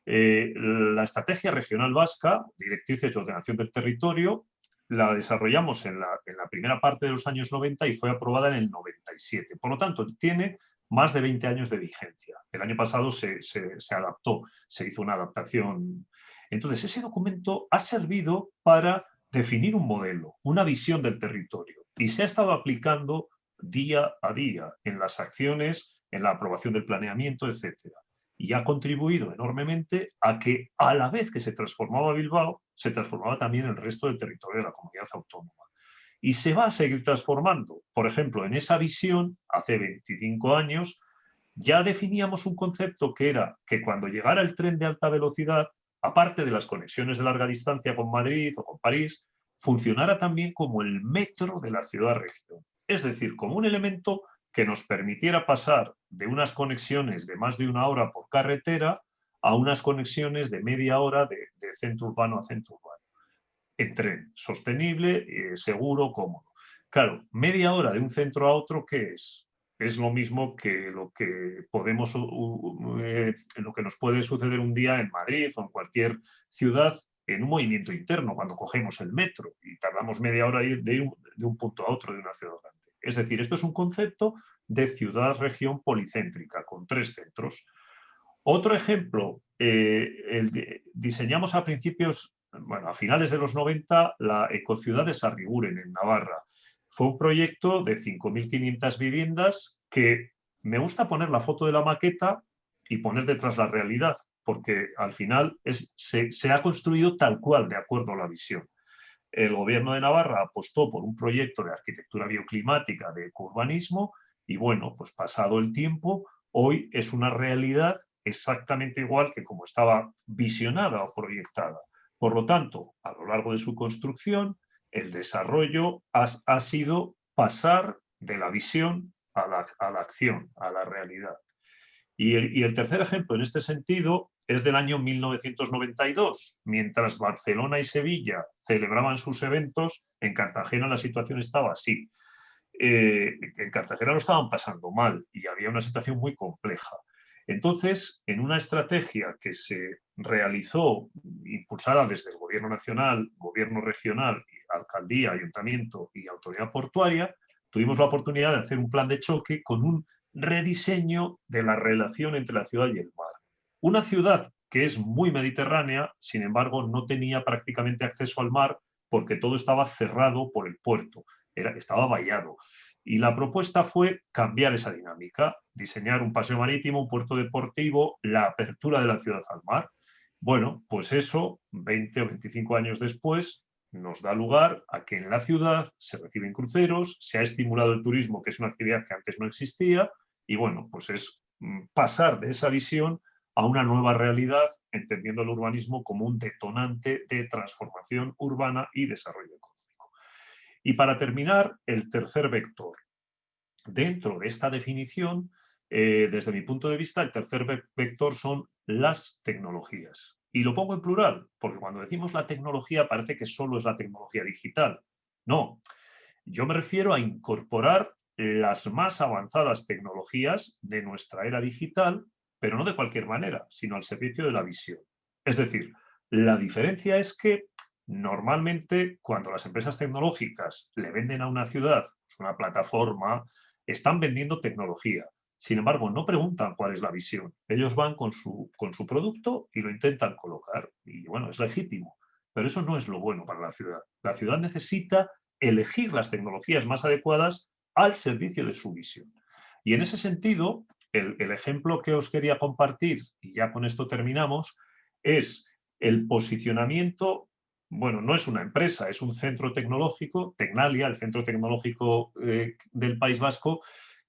La estrategia regional vasca, directrices de ordenación del territorio, la desarrollamos en la primera parte de los años 90 y fue aprobada en el 97. Por lo tanto, tiene más de 20 años de vigencia. El año pasado se adaptó, se hizo una adaptación. Entonces, ese documento ha servido para definir un modelo, una visión del territorio, y se ha estado aplicando día a día en las acciones, en la aprobación del planeamiento, etcétera. Y ha contribuido enormemente a que, a la vez que se transformaba Bilbao, se transformaba también el resto del territorio de la comunidad autónoma. Y se va a seguir transformando. Por ejemplo, en esa visión, hace 25 años, ya definíamos un concepto que era que cuando llegara el tren de alta velocidad, aparte de las conexiones de larga distancia con Madrid o con París, funcionara también como el metro de la ciudad-región. Es decir, como un elemento que nos permitiera pasar de unas conexiones de más de una hora por carretera a unas conexiones de media hora de centro urbano a centro urbano. En tren, sostenible, seguro, cómodo. Claro, media hora de un centro a otro, ¿qué es? Es lo mismo que lo que podemos, lo que nos puede suceder un día en Madrid o en cualquier ciudad en un movimiento interno, cuando cogemos el metro y tardamos media hora ir de un punto a otro de una ciudad grande. Es decir, esto es un concepto de ciudad-región policéntrica, con 3 centros. Otro ejemplo, diseñamos a principios, bueno, a finales de los 90, la ecociudad de Sarriguren, en Navarra. Fue un proyecto de 5.500 viviendas que me gusta poner la foto de la maqueta y poner detrás la realidad, porque al final se ha construido tal cual, de acuerdo a la visión. El gobierno de Navarra apostó por un proyecto de arquitectura bioclimática, de ecourbanismo, y bueno, pues pasado el tiempo, hoy es una realidad exactamente igual que como estaba visionada o proyectada. Por lo tanto, a lo largo de su construcción, el desarrollo ha sido pasar de la visión a la acción, a la realidad. Y el tercer ejemplo en este sentido es del año 1992. Mientras Barcelona y Sevilla celebraban sus eventos, en Cartagena la situación estaba así. En Cartagena lo estaban pasando mal y había una situación muy compleja. Entonces, en una estrategia que se realizó, impulsada desde el Gobierno nacional, Gobierno regional, alcaldía, ayuntamiento y autoridad portuaria, tuvimos la oportunidad de hacer un plan de choque con un rediseño de la relación entre la ciudad y el mar. Una ciudad que es muy mediterránea, sin embargo, no tenía prácticamente acceso al mar porque todo estaba cerrado por el puerto, estaba vallado. Y la propuesta fue cambiar esa dinámica, diseñar un paseo marítimo, un puerto deportivo, la apertura de la ciudad al mar. Bueno, pues eso, 20 o 25 años después, nos da lugar a que en la ciudad se reciben cruceros, se ha estimulado el turismo, que es una actividad que antes no existía, y bueno, pues es pasar de esa visión a una nueva realidad, entendiendo el urbanismo como un detonante de transformación urbana y desarrollo económico. Y para terminar, el tercer vector. Dentro de esta definición, desde mi punto de vista, el tercer vector son las tecnologías. Y lo pongo en plural, porque cuando decimos la tecnología parece que solo es la tecnología digital. No, yo me refiero a incorporar las más avanzadas tecnologías de nuestra era digital, pero no de cualquier manera, sino al servicio de la visión. Es decir, La diferencia es que normalmente cuando las empresas tecnológicas le venden a una ciudad pues, una plataforma, están vendiendo tecnología. Sin embargo, no preguntan cuál es la visión. Ellos van con su producto y lo intentan colocar. Y bueno, es legítimo. Pero eso no es lo bueno para la ciudad. La ciudad necesita elegir las tecnologías más adecuadas al servicio de su visión. Y en ese sentido, el ejemplo que os quería compartir, y ya con esto terminamos, es el posicionamiento. Bueno, no es una empresa, es un centro tecnológico, Tecnalia, el centro tecnológico del País Vasco,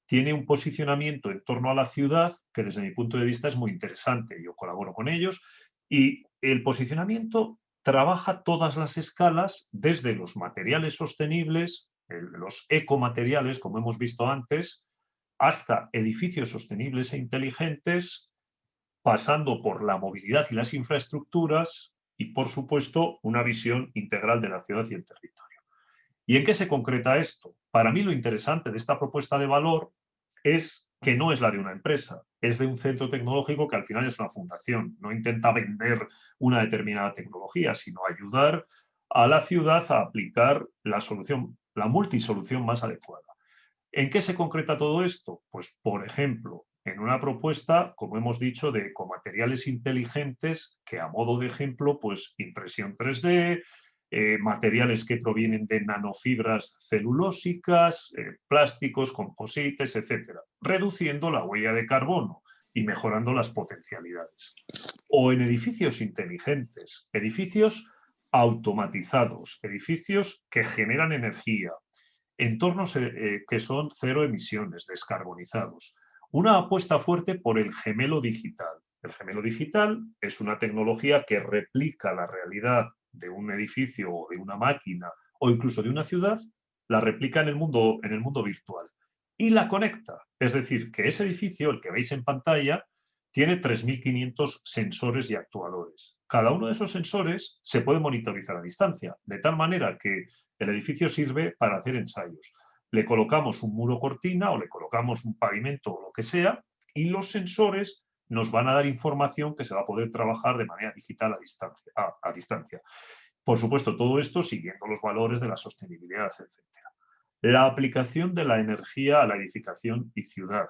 tiene un posicionamiento en torno a la ciudad que desde mi punto de vista es muy interesante. Yo colaboro con ellos y el posicionamiento trabaja todas las escalas desde los materiales sostenibles, los ecomateriales, como hemos visto antes, hasta edificios sostenibles e inteligentes, pasando por la movilidad y las infraestructuras y, por supuesto, una visión integral de la ciudad y el territorio. ¿Y en qué se concreta esto? Para mí lo interesante de esta propuesta de valor es que no es la de una empresa, es de un centro tecnológico que al final es una fundación. No intenta vender una determinada tecnología, sino ayudar a la ciudad a aplicar la solución, la multisolución más adecuada. ¿En qué se concreta todo esto? Pues, por ejemplo, en una propuesta, como hemos dicho, de ecomateriales inteligentes, que a modo de ejemplo, pues impresión 3D, materiales que provienen de nanofibras celulósicas, plásticos, composites, etcétera, reduciendo la huella de carbono y mejorando las potencialidades. O en edificios inteligentes, edificios automatizados, edificios que generan energía, entornos que son cero emisiones, descarbonizados. Una apuesta fuerte por el gemelo digital. El gemelo digital es una tecnología que replica la realidad de un edificio o de una máquina o incluso de una ciudad, la replica en el mundo virtual y la conecta. Es decir, que ese edificio, el que veis en pantalla, tiene 3.500 sensores y actuadores. Cada uno de esos sensores se puede monitorizar a distancia, de tal manera que el edificio sirve para hacer ensayos. Le colocamos un muro cortina o le colocamos un pavimento o lo que sea y los sensores nos van a dar información que se va a poder trabajar de manera digital a distancia. Por supuesto, todo esto siguiendo los valores de la sostenibilidad, etc. La aplicación de la energía a la edificación y ciudad.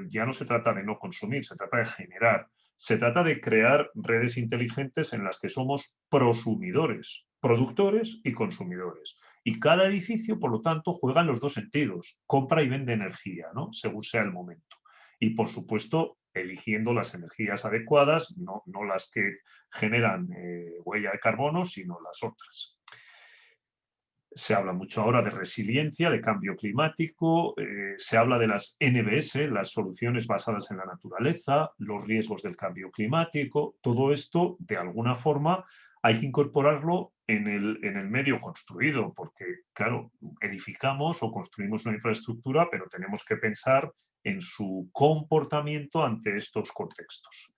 Ya no se trata de no consumir, se trata de generar. Se trata de crear redes inteligentes en las que somos prosumidores, productores y consumidores. Y cada edificio, por lo tanto, juega en los dos sentidos, compra y vende energía, ¿no? Según sea el momento. Y, por supuesto, eligiendo las energías adecuadas, no las que generan huella de carbono, sino las otras. Se habla mucho ahora de resiliencia, de cambio climático, se habla de las NBS, las soluciones basadas en la naturaleza, los riesgos del cambio climático. Todo esto, de alguna forma, hay que incorporarlo en el medio construido, porque, claro, edificamos o construimos una infraestructura, pero tenemos que pensar en su comportamiento ante estos contextos.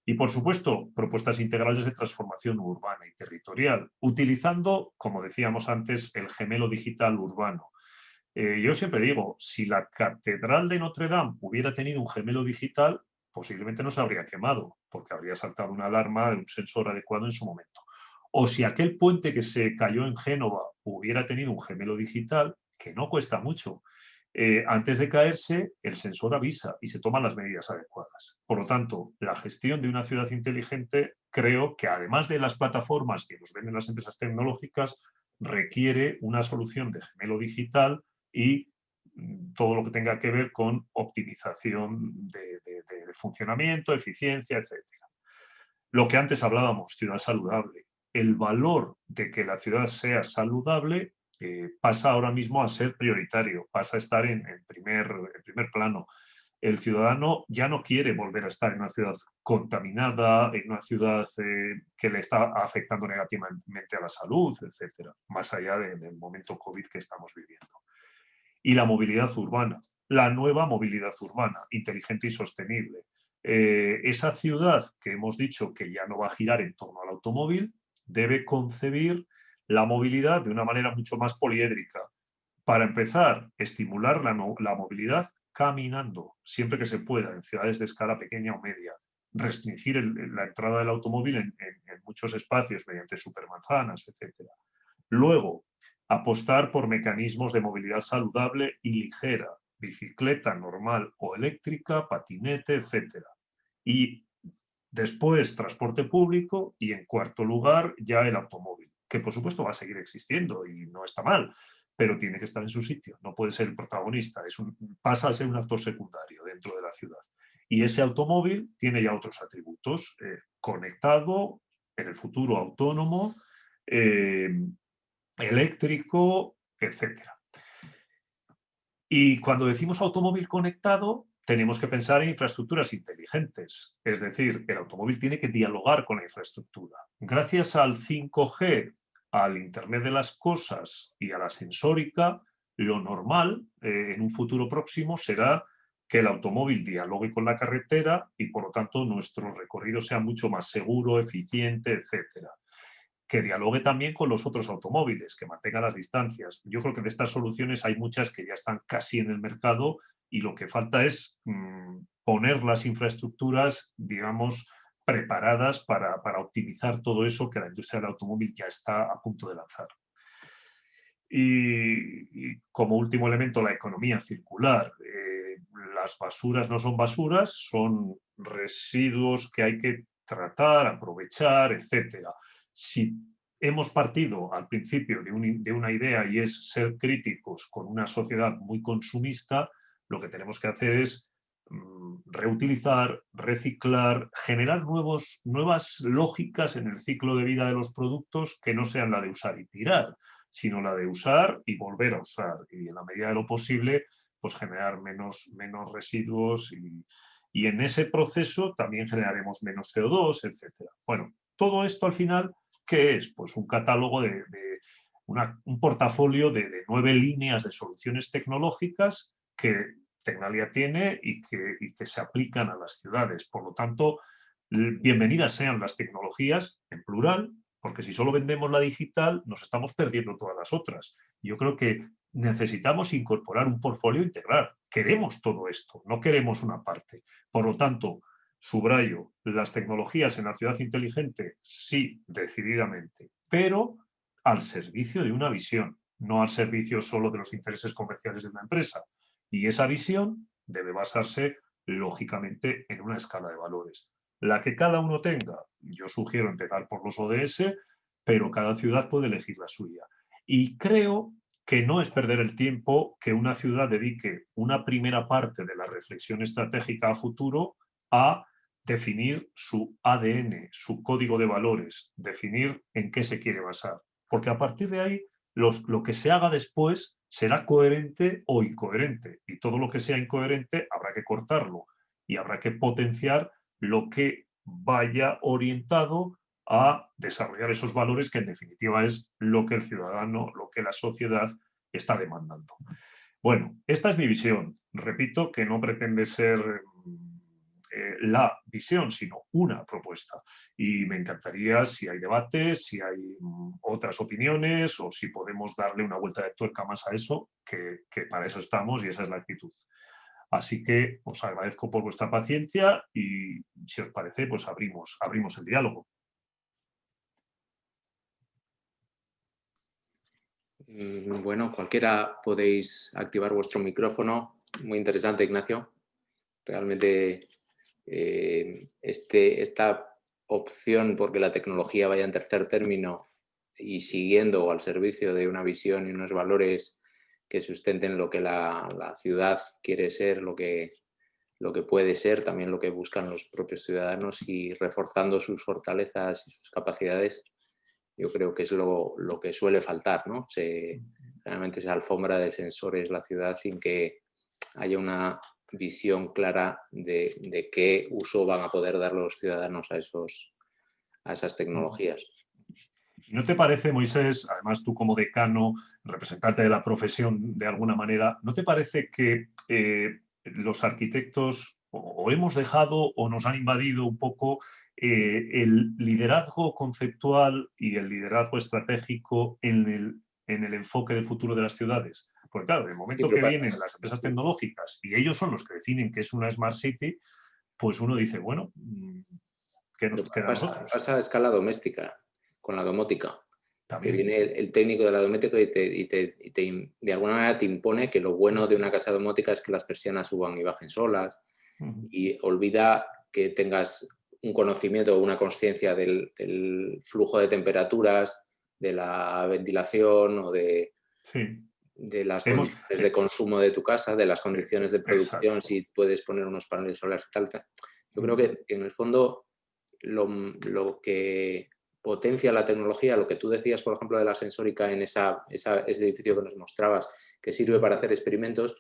Y, por supuesto, propuestas integrales de transformación urbana y territorial, utilizando, como decíamos antes, el gemelo digital urbano. Yo siempre digo, si la Catedral de Notre Dame hubiera tenido un gemelo digital, posiblemente no se habría quemado, porque habría saltado una alarma de un sensor adecuado en su momento. O si aquel puente que se cayó en Génova hubiera tenido un gemelo digital, que no cuesta mucho, antes de caerse, el sensor avisa y se toman las medidas adecuadas. Por lo tanto, la gestión de una ciudad inteligente, creo que además de las plataformas que nos venden las empresas tecnológicas, requiere una solución de gemelo digital y todo lo que tenga que ver con optimización de funcionamiento, eficiencia, etc. Lo que antes hablábamos, ciudad saludable. El valor de que la ciudad sea saludable pasa ahora mismo a ser prioritario, pasa a estar en primer plano. El ciudadano ya no quiere volver a estar en una ciudad contaminada, en una ciudad que le está afectando negativamente a la salud, etcétera, más allá del momento COVID que estamos viviendo. Y la movilidad urbana, la nueva movilidad urbana, inteligente y sostenible. Esa ciudad que hemos dicho que ya no va a girar en torno al automóvil, debe concebir la movilidad de una manera mucho más poliédrica. Para empezar, estimular la movilidad caminando, siempre que se pueda, en ciudades de escala pequeña o media. restringir la entrada del automóvil en muchos espacios mediante supermanzanas, etc. Luego, apostar por mecanismos de movilidad saludable y ligera, bicicleta normal o eléctrica, patinete, etc. Y después transporte público y en cuarto lugar ya el automóvil, que por supuesto va a seguir existiendo y no está mal, pero tiene que estar en su sitio, no puede ser el protagonista, pasa a ser un actor secundario dentro de la ciudad. Y ese automóvil tiene ya otros atributos, conectado, en el futuro autónomo, eléctrico, etc. Y cuando decimos automóvil conectado, tenemos que pensar en infraestructuras inteligentes. Es decir, el automóvil tiene que dialogar con la infraestructura. Gracias al 5G, al Internet de las cosas y a la sensórica, lo normal en un futuro próximo será que el automóvil dialogue con la carretera y, por lo tanto, nuestro recorrido sea mucho más seguro, eficiente, etcétera. Que dialogue también con los otros automóviles, que mantenga las distancias. Yo creo que de estas soluciones hay muchas que ya están casi en el mercado y lo que falta es poner las infraestructuras, digamos, preparadas para optimizar todo eso que la industria del automóvil ya está a punto de lanzar. Y como último elemento, la economía circular. Las basuras no son basuras, son residuos que hay que tratar, aprovechar, etcétera. Si hemos partido al principio de una idea y es ser críticos con una sociedad muy consumista, lo que tenemos que hacer es reutilizar, reciclar, generar nuevas lógicas en el ciclo de vida de los productos que no sean la de usar y tirar, sino la de usar y volver a usar. Y en la medida de lo posible, pues generar menos residuos y en ese proceso también generaremos menos CO2, etc. Bueno, todo esto al final, ¿qué es? Pues un catálogo un portafolio de 9 líneas de soluciones tecnológicas que Tecnalia tiene y que se aplican a las ciudades. Por lo tanto, bienvenidas sean las tecnologías en plural, porque si solo vendemos la digital, nos estamos perdiendo todas las otras. Yo creo que necesitamos incorporar un portfolio integral. Queremos todo esto, no queremos una parte. Por lo tanto, subrayo, las tecnologías en la ciudad inteligente, sí, decididamente, pero al servicio de una visión, no al servicio solo de los intereses comerciales de una empresa. Y esa visión debe basarse, lógicamente, en una escala de valores. La que cada uno tenga, yo sugiero empezar por los ODS, pero cada ciudad puede elegir la suya. Y creo que no es perder el tiempo que una ciudad dedique una primera parte de la reflexión estratégica a futuro a definir su ADN, su código de valores, definir en qué se quiere basar. Porque a partir de ahí, lo que se haga después será coherente o incoherente. Y todo lo que sea incoherente habrá que cortarlo y habrá que potenciar lo que vaya orientado a desarrollar esos valores que en definitiva es lo que el ciudadano, lo que la sociedad está demandando. Bueno, esta es mi visión. Repito que no pretende ser la visión, sino una propuesta. Y me encantaría si hay debates, si hay otras opiniones o si podemos darle una vuelta de tuerca más a eso, que para eso estamos y esa es la actitud. Así que os agradezco por vuestra paciencia y si os parece, pues abrimos el diálogo. Bueno, cualquiera podéis activar vuestro micrófono. Muy interesante, Ignacio. Realmente esta opción porque la tecnología vaya en tercer término y siguiendo o al servicio de una visión y unos valores que sustenten lo que la ciudad quiere ser, lo que puede ser, también lo que buscan los propios ciudadanos y reforzando sus fortalezas y sus capacidades, yo creo que es lo que suele faltar, ¿no? Generalmente se alfombra de sensores la ciudad sin que haya una visión clara de qué uso van a poder dar los ciudadanos a esas tecnologías. ¿No te parece, Moisés, además tú como decano, representante de la profesión de alguna manera, ¿no te parece que los arquitectos o hemos dejado o nos han invadido un poco el liderazgo conceptual y el liderazgo estratégico en el enfoque del futuro de las ciudades? Porque claro, en el momento que vienen las empresas tecnológicas y ellos son los que definen qué es una Smart City, pues uno dice, bueno, ¿qué nos queda a nosotros? Pasa a escala doméstica, con la domótica. También. Que viene el técnico de la domótica y de alguna manera te impone que lo bueno de una casa domótica es que las persianas suban y bajen solas, y olvida que tengas un conocimiento o una conciencia del flujo de temperaturas, de la ventilación o de las condiciones de consumo de tu casa, de las condiciones de producción, si puedes poner unos paneles solares y tal. Yo creo que en el fondo lo que potencia la tecnología, lo que tú decías, por ejemplo, de la sensórica en ese edificio que nos mostrabas, que sirve para hacer experimentos,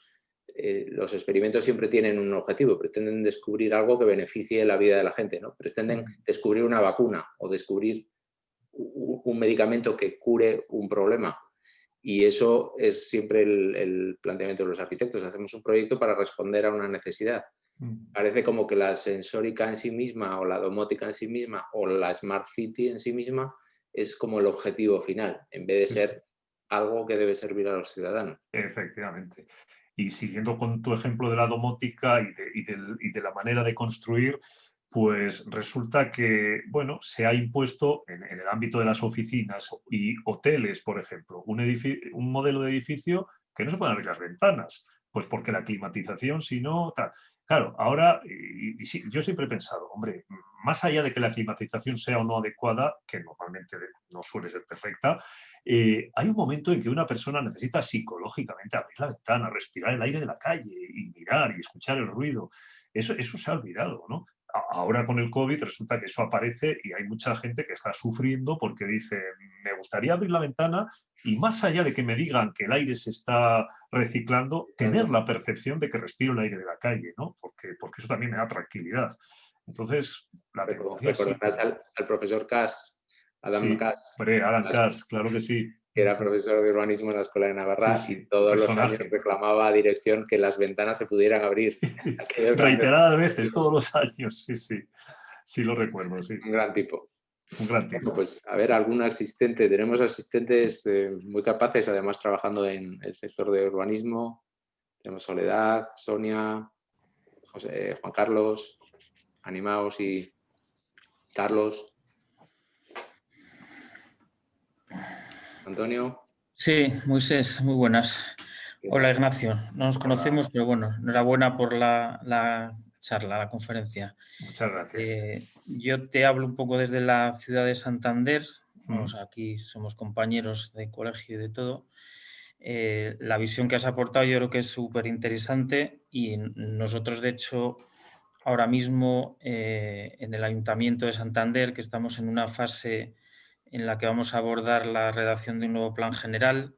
los experimentos siempre tienen un objetivo, pretenden descubrir algo que beneficie la vida de la gente, ¿no? Pretenden descubrir una vacuna o descubrir un medicamento que cure un problema. Y eso es siempre el planteamiento de los arquitectos. Hacemos un proyecto para responder a una necesidad. Parece como que la sensórica en sí misma o la domótica en sí misma o la Smart City en sí misma es como el objetivo final, en vez de ser algo que debe servir a los ciudadanos. Efectivamente. Y siguiendo con tu ejemplo de la domótica y de la manera de construir, pues resulta que, bueno, se ha impuesto en el ámbito de las oficinas y hoteles, por ejemplo, un modelo de edificio que no se pueden abrir las ventanas, pues porque la climatización, si no, tal. Claro, ahora, sí, yo siempre he pensado, hombre, más allá de que la climatización sea o no adecuada, que normalmente no suele ser perfecta, hay un momento en que una persona necesita psicológicamente abrir la ventana, respirar el aire de la calle y mirar y escuchar el ruido. Eso se ha olvidado, ¿no? Ahora con el COVID resulta que eso aparece y hay mucha gente que está sufriendo porque dice, me gustaría abrir la ventana y más allá de que me digan que el aire se está reciclando, tener la percepción de que respiro el aire de la calle, ¿no? Porque eso también me da tranquilidad. Entonces, la tecnología sí. Recordarás al profesor Kass, Adam Kass. Adam Kass, claro que sí. Que era profesor de urbanismo en la Escuela de Navarra, y todos los años reclamaba a dirección que las ventanas se pudieran abrir. Reiteradas veces, todos los años, sí lo recuerdo, sí. Un gran tipo. Un gran tipo. Bueno, pues a ver, algún asistente. Tenemos asistentes muy capaces, además trabajando en el sector de urbanismo. Tenemos Soledad, Sonia, José, Juan Carlos, Animaos y Carlos. Antonio. Sí, Moisés, muy buenas. Hola, Ignacio. No nos conocemos, pero bueno, enhorabuena por la charla, la conferencia. Muchas gracias. Yo te hablo un poco desde la ciudad de Santander. Aquí somos compañeros de colegio y de todo. La visión que has aportado yo creo que es súper interesante y nosotros, de hecho, ahora mismo en el Ayuntamiento de Santander, que estamos en una fase en la que vamos a abordar la redacción de un nuevo plan general,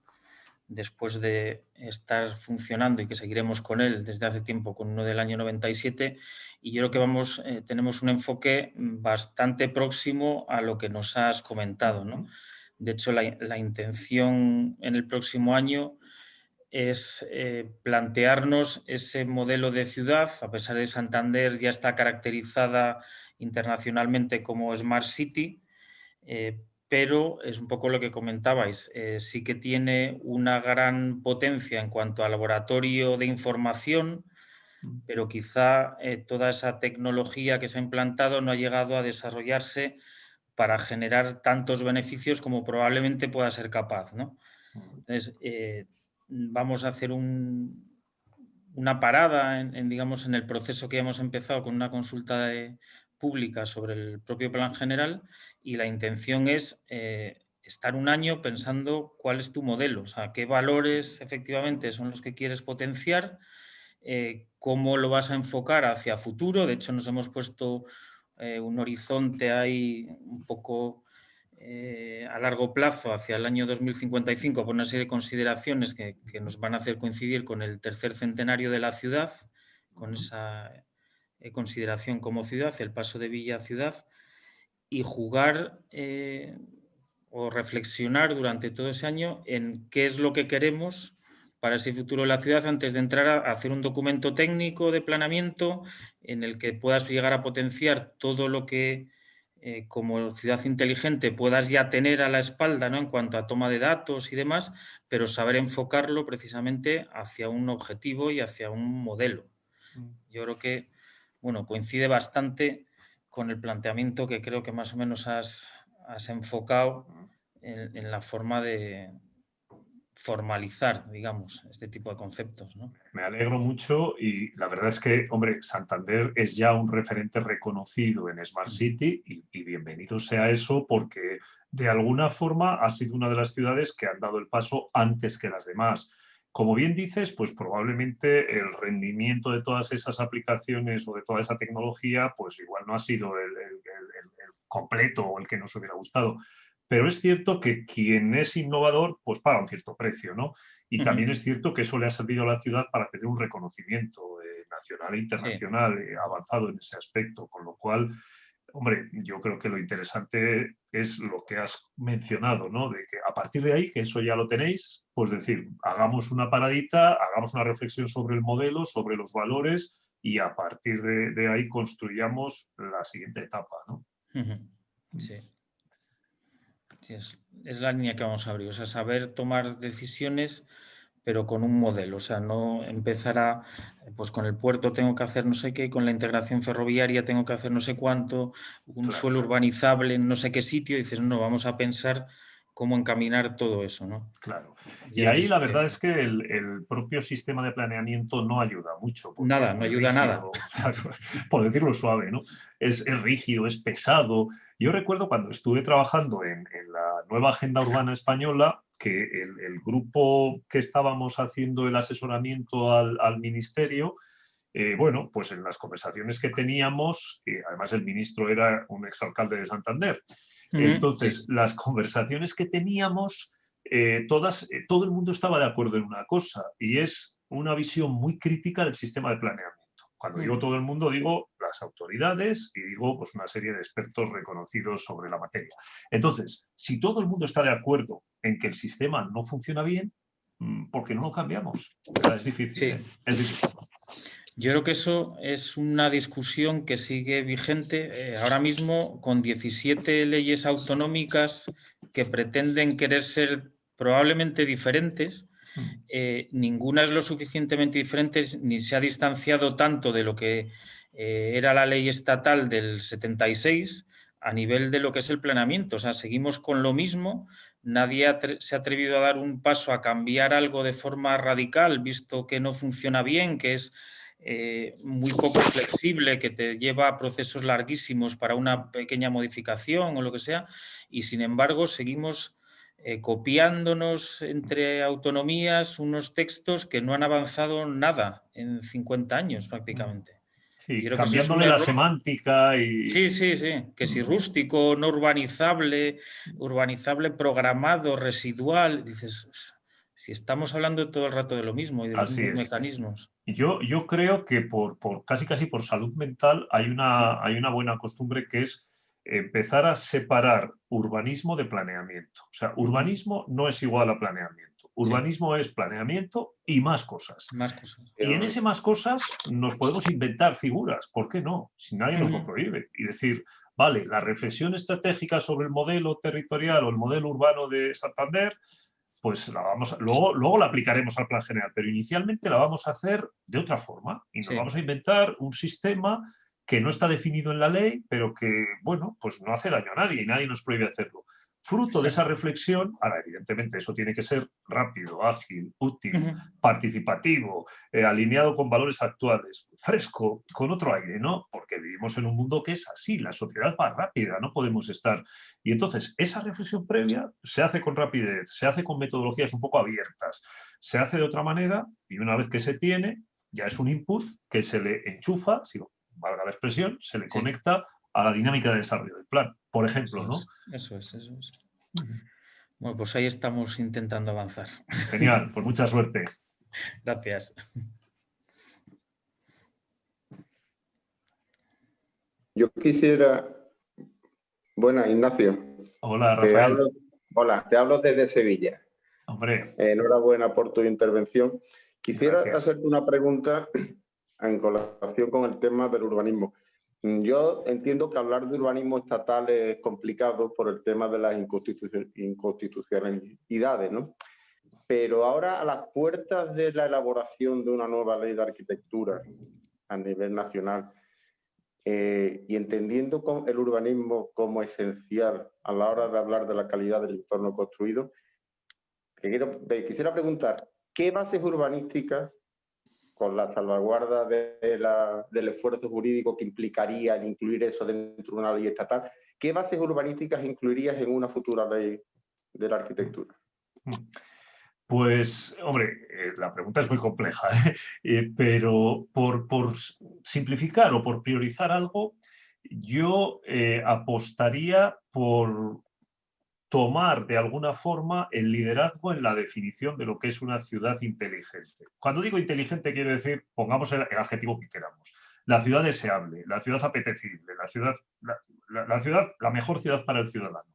después de estar funcionando y que seguiremos con él desde hace tiempo, con uno del año 97, y yo creo que tenemos un enfoque bastante próximo a lo que nos has comentado, ¿no? De hecho, la intención en el próximo año es plantearnos ese modelo de ciudad. A pesar de Santander ya está caracterizada internacionalmente como Smart City, pero es un poco lo que comentabais, sí que tiene una gran potencia en cuanto al laboratorio de información, pero quizá toda esa tecnología que se ha implantado no ha llegado a desarrollarse para generar tantos beneficios como probablemente pueda ser capaz, ¿no? Entonces, vamos a hacer una parada digamos, en el proceso que hemos empezado con una consulta pública sobre el propio plan general, y la intención es estar un año pensando cuál es tu modelo, o sea, qué valores efectivamente son los que quieres potenciar, cómo lo vas a enfocar hacia futuro. De hecho, nos hemos puesto un horizonte ahí un poco a largo plazo, hacia el año 2055, por una serie de consideraciones que nos van a hacer coincidir con el tercer centenario de la ciudad, con esa consideración como ciudad, el paso de villa a ciudad, y jugar o reflexionar durante todo ese año en qué es lo que queremos para ese futuro de la ciudad antes de entrar a hacer un documento técnico de planeamiento en el que puedas llegar a potenciar todo lo que como ciudad inteligente puedas ya tener a la espalda, ¿no?, en cuanto a toma de datos y demás, pero saber enfocarlo precisamente hacia un objetivo y hacia un modelo. Yo creo que bueno, coincide bastante con el planteamiento que creo que más o menos has enfocado en la forma de formalizar, digamos, este tipo de conceptos, ¿no? Me alegro mucho y la verdad es que, hombre, Santander es ya un referente reconocido en Smart City y bienvenido sea eso, porque de alguna forma ha sido una de las ciudades que han dado el paso antes que las demás. Como bien dices, pues probablemente el rendimiento de todas esas aplicaciones o de toda esa tecnología, pues igual no ha sido el completo o el que nos hubiera gustado. Pero es cierto que quien es innovador, pues paga un cierto precio, ¿no? Y también es cierto que eso le ha servido a la ciudad para tener un reconocimiento nacional e internacional avanzado en ese aspecto, con lo cual, hombre, yo creo que lo interesante es lo que has mencionado, ¿no? De que a partir de ahí, que eso ya lo tenéis, pues decir, hagamos una paradita, hagamos una reflexión sobre el modelo, sobre los valores y a partir de ahí construyamos la siguiente etapa, ¿no? Sí. Sí, es la línea que vamos a abrir, o sea, saber tomar decisiones, pero con un modelo, o sea, no empezar a, pues con el puerto tengo que hacer no sé qué, con la integración ferroviaria tengo que hacer no sé cuánto, un suelo urbanizable en no sé qué sitio, y dices, no, vamos a pensar cómo encaminar todo eso, ¿no? Claro. Y ahí la verdad es que el propio sistema de planeamiento no ayuda mucho. Nada, no ayuda rígido, nada. por decirlo suave, ¿no? Es rígido, es pesado. Yo recuerdo cuando estuve trabajando en la nueva Agenda Urbana Española, que el grupo que estábamos haciendo el asesoramiento al ministerio, bueno, pues en las conversaciones que teníamos, además el ministro era un exalcalde de Santander, entonces las conversaciones que teníamos, todo el mundo estaba de acuerdo en una cosa, y es una visión muy crítica del sistema de planeamiento. Cuando digo todo el mundo, digo las autoridades y digo pues, una serie de expertos reconocidos sobre la materia. Entonces, si todo el mundo está de acuerdo en que el sistema no funciona bien, ¿por qué no lo cambiamos? Es difícil, ¿eh? Es difícil. Yo creo que eso es una discusión que sigue vigente ahora mismo con 17 leyes autonómicas que pretenden querer ser probablemente diferentes. Ninguna es lo suficientemente diferente ni se ha distanciado tanto de lo que era la ley estatal del 76 a nivel de lo que es el planeamiento. O sea, seguimos con lo mismo. Nadie se ha atrevido a dar un paso a cambiar algo de forma radical, visto que no funciona bien, que es muy poco flexible, que te lleva a procesos larguísimos para una pequeña modificación o lo que sea, y sin embargo seguimos copiándonos entre autonomías unos textos que no han avanzado nada en 50 años prácticamente. Sí, cambiándole la semántica y... Sí, sí, sí, que si rústico, no urbanizable, urbanizable programado, residual, dices, si estamos hablando todo el rato de lo mismo y de los mismos mecanismos. Yo creo que por casi por salud mental hay una buena costumbre que es empezar a separar urbanismo de planeamiento. O sea, urbanismo no es igual a planeamiento. Urbanismo es planeamiento y más cosas. Más cosas. Y en ese más cosas nos podemos inventar figuras. ¿Por qué no? Si nadie nos lo prohíbe. Y decir, vale, la reflexión estratégica sobre el modelo territorial o el modelo urbano de Santander, pues luego la aplicaremos al plan general, pero inicialmente la vamos a hacer de otra forma y nos vamos a inventar un sistema que no está definido en la ley, pero que, bueno, pues no hace daño a nadie y nadie nos prohíbe hacerlo. Fruto de esa reflexión, ahora evidentemente eso tiene que ser rápido, ágil, útil, participativo, alineado con valores actuales, fresco, con otro aire, ¿no? Porque vivimos en un mundo que es así, la sociedad va rápida, no podemos estar. Y entonces esa reflexión previa se hace con rapidez, se hace con metodologías un poco abiertas, se hace de otra manera y una vez que se tiene, ya es un input que se le enchufa, si valga la expresión, se le conecta a la dinámica de desarrollo del plan, por ejemplo, ¿no? Eso es. Bueno, pues ahí estamos intentando avanzar. Genial, pues mucha suerte. Gracias. Yo quisiera... Buenas, Ignacio. Hola, Rafael. Te hablo desde Sevilla. Hombre. Enhorabuena por tu intervención. Quisiera hacerte una pregunta en colaboración con el tema del urbanismo. Yo entiendo que hablar de urbanismo estatal es complicado por el tema de las inconstitucionalidades, ¿no? Pero ahora, a las puertas de la elaboración de una nueva ley de arquitectura a nivel nacional, y entendiendo el urbanismo como esencial a la hora de hablar de la calidad del entorno construido, quisiera preguntar, ¿qué bases urbanísticas, con la salvaguarda del esfuerzo jurídico que implicaría en incluir eso dentro de una ley estatal, qué bases urbanísticas incluirías en una futura ley de la arquitectura? Pues, hombre, la pregunta es muy compleja, pero por simplificar o por priorizar algo, yo apostaría por tomar de alguna forma el liderazgo en la definición de lo que es una ciudad inteligente. Cuando digo inteligente quiero decir, pongamos el adjetivo que queramos, la ciudad deseable, la ciudad apetecible, la mejor ciudad para el ciudadano.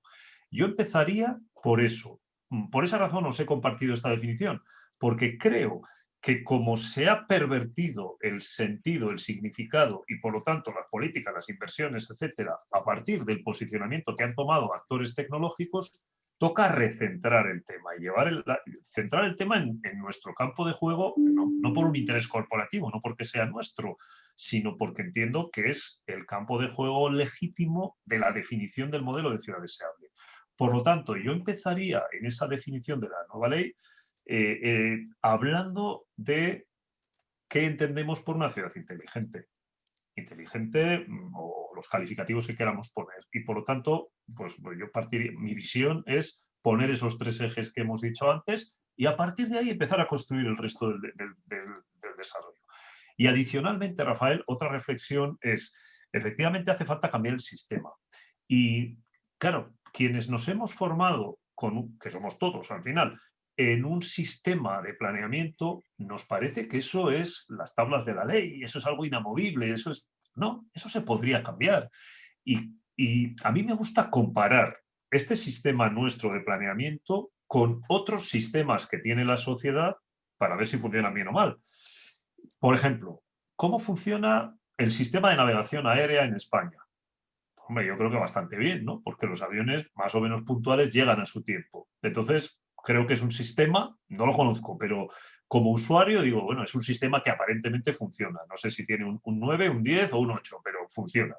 Yo empezaría por eso. Por esa razón os he compartido esta definición, porque creo que como se ha pervertido el sentido, el significado y por lo tanto las políticas, las inversiones, etcétera, a partir del posicionamiento que han tomado actores tecnológicos, toca recentrar el tema y centrar el tema en nuestro campo de juego, no por un interés corporativo, no porque sea nuestro, sino porque entiendo que es el campo de juego legítimo de la definición del modelo de ciudad deseable. Por lo tanto, yo empezaría en esa definición de la nueva ley hablando de qué entendemos por una ciudad inteligente. Inteligente o los calificativos que queramos poner. Y por lo tanto, pues yo partiría, mi visión es poner esos 3 ejes que hemos dicho antes y a partir de ahí empezar a construir el resto del desarrollo. Y adicionalmente, Rafael, otra reflexión es, efectivamente hace falta cambiar el sistema. Y claro, quienes nos hemos formado, que somos todos al final, en un sistema de planeamiento, nos parece que eso es las tablas de la ley, eso es algo inamovible, no, eso se podría cambiar. Y a mí me gusta comparar este sistema nuestro de planeamiento con otros sistemas que tiene la sociedad para ver si funcionan bien o mal. Por ejemplo, ¿cómo funciona el sistema de navegación aérea en España? Hombre, yo creo que bastante bien, ¿no? Porque los aviones más o menos puntuales llegan a su tiempo. Entonces, creo que es un sistema, no lo conozco, pero como usuario digo, bueno, es un sistema que aparentemente funciona. No sé si tiene un 9, un 10 o un 8, pero funciona.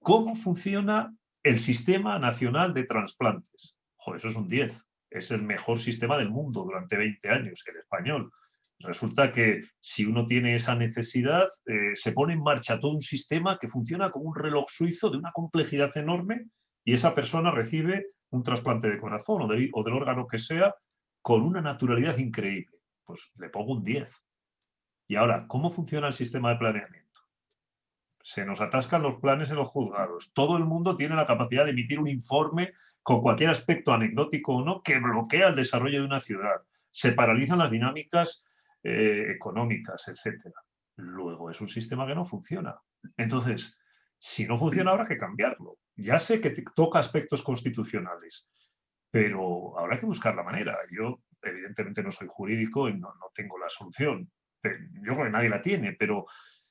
¿Cómo funciona el Sistema Nacional de Transplantes? Joder, eso es un 10. Es el mejor sistema del mundo durante 20 años, el español. Resulta que si uno tiene esa necesidad, se pone en marcha todo un sistema que funciona como un reloj suizo de una complejidad enorme y esa persona recibe un trasplante de corazón o del órgano que sea con una naturalidad increíble. Pues le pongo un 10. Y ahora, ¿cómo funciona el sistema de planeamiento? Se nos atascan los planes en los juzgados. Todo el mundo tiene la capacidad de emitir un informe con cualquier aspecto anecdótico o no que bloquea el desarrollo de una ciudad. Se paralizan las dinámicas económicas, etc. Luego es un sistema que no funciona. Entonces, si no funciona habrá que cambiarlo. Ya sé que toca aspectos constitucionales, pero habrá que buscar la manera. Yo evidentemente no soy jurídico y no tengo la solución. Yo creo que nadie la tiene, pero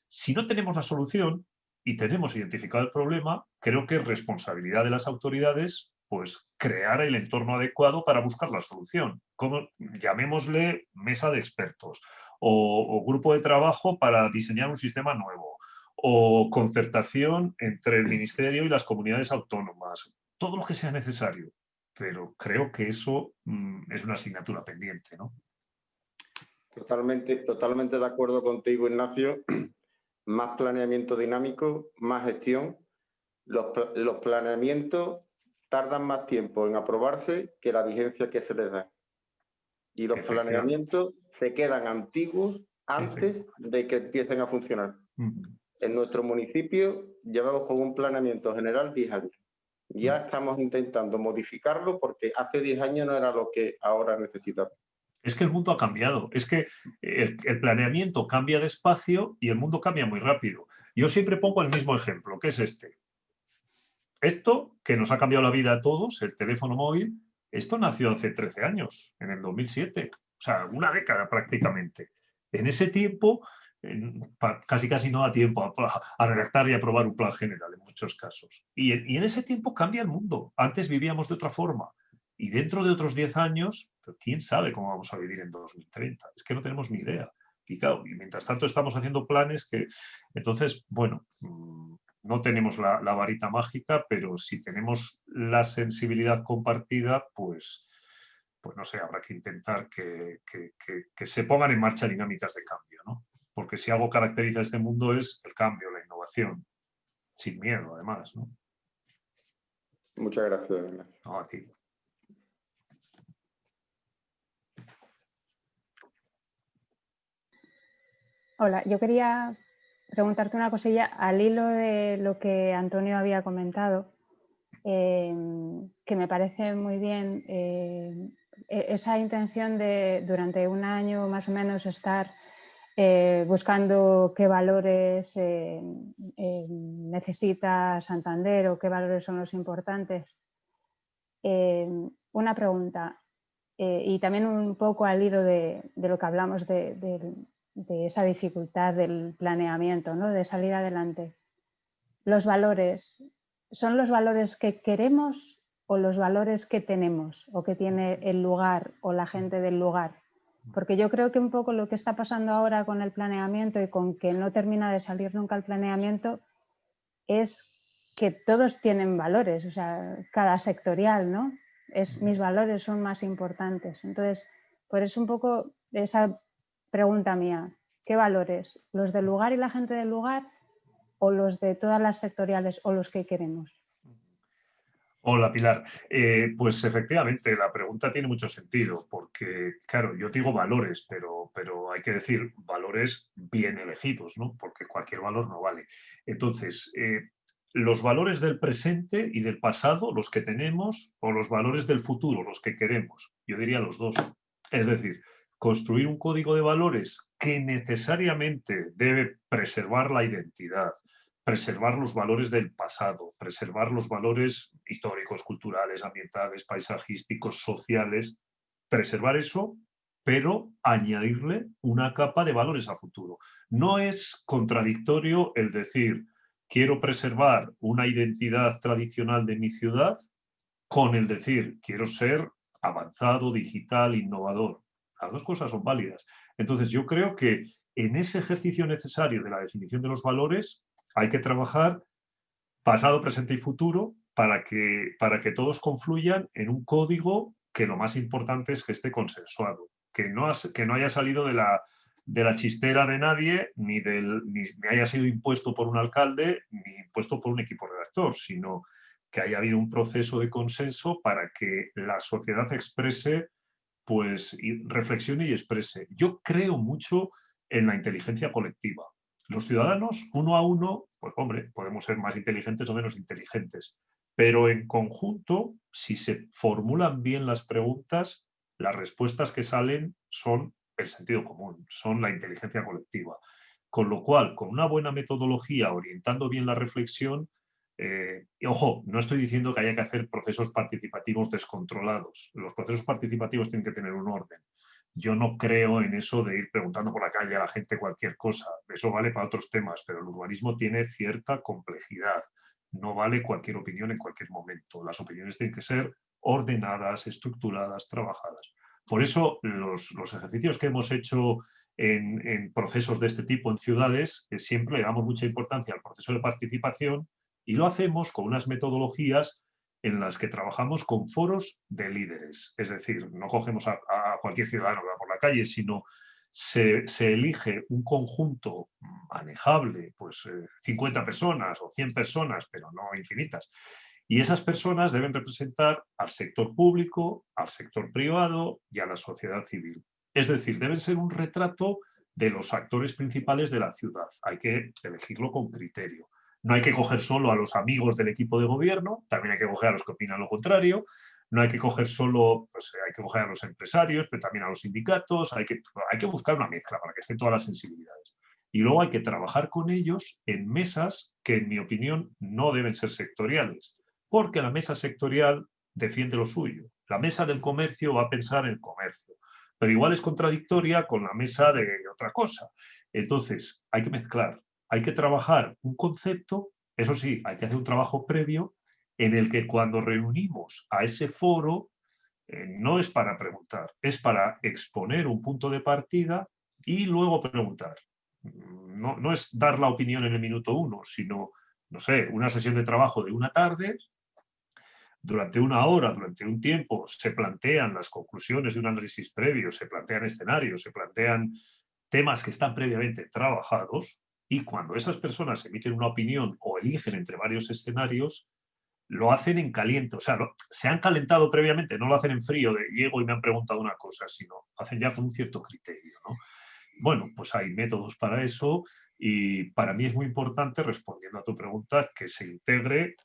si no tenemos la solución y tenemos identificado el problema, creo que es responsabilidad de las autoridades pues crear el entorno adecuado para buscar la solución. Como, llamémosle mesa de expertos o grupo de trabajo para diseñar un sistema nuevo o concertación entre el Ministerio y las comunidades autónomas. Todo lo que sea necesario. Pero creo que eso es una asignatura pendiente, ¿no? Totalmente de acuerdo contigo, Ignacio. Más planeamiento dinámico, más gestión. Los planeamientos tardan más tiempo en aprobarse que la vigencia que se les da. Y los planeamientos se quedan antiguos antes de que empiecen a funcionar. En nuestro municipio llevamos con un planeamiento general 10 años. Ya estamos intentando modificarlo porque hace 10 años no era lo que ahora necesitamos. Es que el mundo ha cambiado, es que el planeamiento cambia despacio y el mundo cambia muy rápido. Yo siempre pongo el mismo ejemplo, que es este. Esto, que nos ha cambiado la vida a todos, el teléfono móvil, esto nació hace 13 años, en el 2007, o sea, una década prácticamente. En ese tiempo, casi no da tiempo a redactar y aprobar un plan general en muchos casos. Y en ese tiempo cambia el mundo. Antes vivíamos de otra forma. Y dentro de otros 10 años, ¿quién sabe cómo vamos a vivir en 2030? Es que no tenemos ni idea. Y claro, y mientras tanto estamos haciendo planes que... Entonces, bueno, no tenemos la varita mágica, pero si tenemos la sensibilidad compartida, pues no sé, habrá que intentar que se pongan en marcha dinámicas de cambio, ¿no? Porque si algo caracteriza a este mundo es el cambio, la innovación, sin miedo, además, ¿no? Muchas gracias. No, a ti. Hola, yo quería preguntarte una cosilla al hilo de lo que Antonio había comentado, que me parece muy bien esa intención de durante un año más o menos estar buscando qué valores necesita Santander o qué valores son los importantes. Una pregunta, y también un poco al hilo de lo que hablamos de esa dificultad del planeamiento, ¿no? De salir adelante. Los valores, ¿son los valores que queremos o los valores que tenemos o que tiene el lugar o la gente del lugar? Porque yo creo que un poco lo que está pasando ahora con el planeamiento y con que no termina de salir nunca el planeamiento es que todos tienen valores, o sea, cada sectorial, ¿no? Mis valores son más importantes. Entonces, por eso un poco esa pregunta mía, ¿qué valores? ¿Los del lugar y la gente del lugar o los de todas las sectoriales o los que queremos? Hola, Pilar. Pues efectivamente, la pregunta tiene mucho sentido, porque, claro, yo digo valores, pero hay que decir valores bien elegidos, ¿no? Porque cualquier valor no vale. Entonces, los valores del presente y del pasado, los que tenemos, o los valores del futuro, los que queremos. Yo diría los dos. Es decir, construir un código de valores que necesariamente debe preservar la identidad, preservar los valores del pasado, preservar los valores históricos, culturales, ambientales, paisajísticos, sociales, preservar eso, pero añadirle una capa de valores a futuro. No es contradictorio el decir, quiero preservar una identidad tradicional de mi ciudad con el decir, quiero ser avanzado, digital, innovador. Las dos cosas son válidas. Entonces, yo creo que en ese ejercicio necesario de la definición de los valores hay que trabajar pasado, presente y futuro para que todos confluyan en un código que lo más importante es que esté consensuado, que no haya salido de la chistera de nadie, ni haya sido impuesto por un alcalde, ni impuesto por un equipo redactor, sino que haya habido un proceso de consenso para que la sociedad exprese, pues, reflexione y exprese. Yo creo mucho en la inteligencia colectiva. Los ciudadanos, uno a uno, pues hombre, podemos ser más inteligentes o menos inteligentes, pero en conjunto, si se formulan bien las preguntas, las respuestas que salen son el sentido común, son la inteligencia colectiva. Con lo cual, con una buena metodología, orientando bien la reflexión, y ojo, no estoy diciendo que haya que hacer procesos participativos descontrolados. Los procesos participativos tienen que tener un orden. Yo no creo en eso de ir preguntando por la calle a la gente cualquier cosa. Eso vale para otros temas, pero el urbanismo tiene cierta complejidad. No vale cualquier opinión en cualquier momento. Las opiniones tienen que ser ordenadas, estructuradas, trabajadas. Por eso los ejercicios que hemos hecho en procesos de este tipo en ciudades, siempre le damos mucha importancia al proceso de participación y lo hacemos con unas metodologías en las que trabajamos con foros de líderes. Es decir, no cogemos a cualquier ciudadano que va por la calle, sino se elige un conjunto manejable, pues 50 personas o 100 personas, pero no infinitas. Y esas personas deben representar al sector público, al sector privado y a la sociedad civil. Es decir, deben ser un retrato de los actores principales de la ciudad. Hay que elegirlo con criterio. No hay que coger solo a los amigos del equipo de gobierno, también hay que coger a los que opinan lo contrario. No hay que coger solo, pues hay que coger a los empresarios, pero también a los sindicatos. Hay que buscar una mezcla para que estén todas las sensibilidades. Y luego hay que trabajar con ellos en mesas que, en mi opinión, no deben ser sectoriales, porque la mesa sectorial defiende lo suyo. La mesa del comercio va a pensar en el comercio, pero igual es contradictoria con la mesa de otra cosa. Entonces, hay que mezclar. Hay que trabajar un concepto, eso sí, hay que hacer un trabajo previo en el que cuando reunimos a ese foro, no es para preguntar, es para exponer un punto de partida y luego preguntar. No es dar la opinión en el minuto 1, sino no sé, una sesión de trabajo de una tarde, durante una hora, durante un tiempo, se plantean las conclusiones de un análisis previo, se plantean escenarios, se plantean temas que están previamente trabajados, y cuando esas personas emiten una opinión o eligen entre varios escenarios, lo hacen en caliente, o sea, se han calentado previamente, no lo hacen en frío de llego y me han preguntado una cosa, sino hacen ya con un cierto criterio, ¿no? Bueno, pues hay métodos para eso, y para mí es muy importante, respondiendo a tu pregunta, que se integre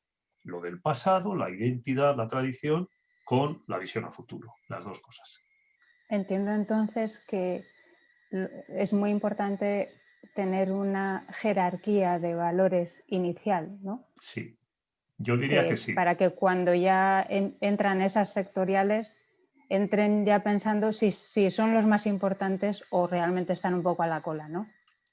lo del pasado, la identidad, la tradición, con la visión a futuro, las dos cosas. Entiendo entonces que es muy importante tener una jerarquía de valores inicial, ¿no? Sí, yo diría que sí. Para que cuando ya entran esas sectoriales, entren ya pensando si son los más importantes o realmente están un poco a la cola, ¿no?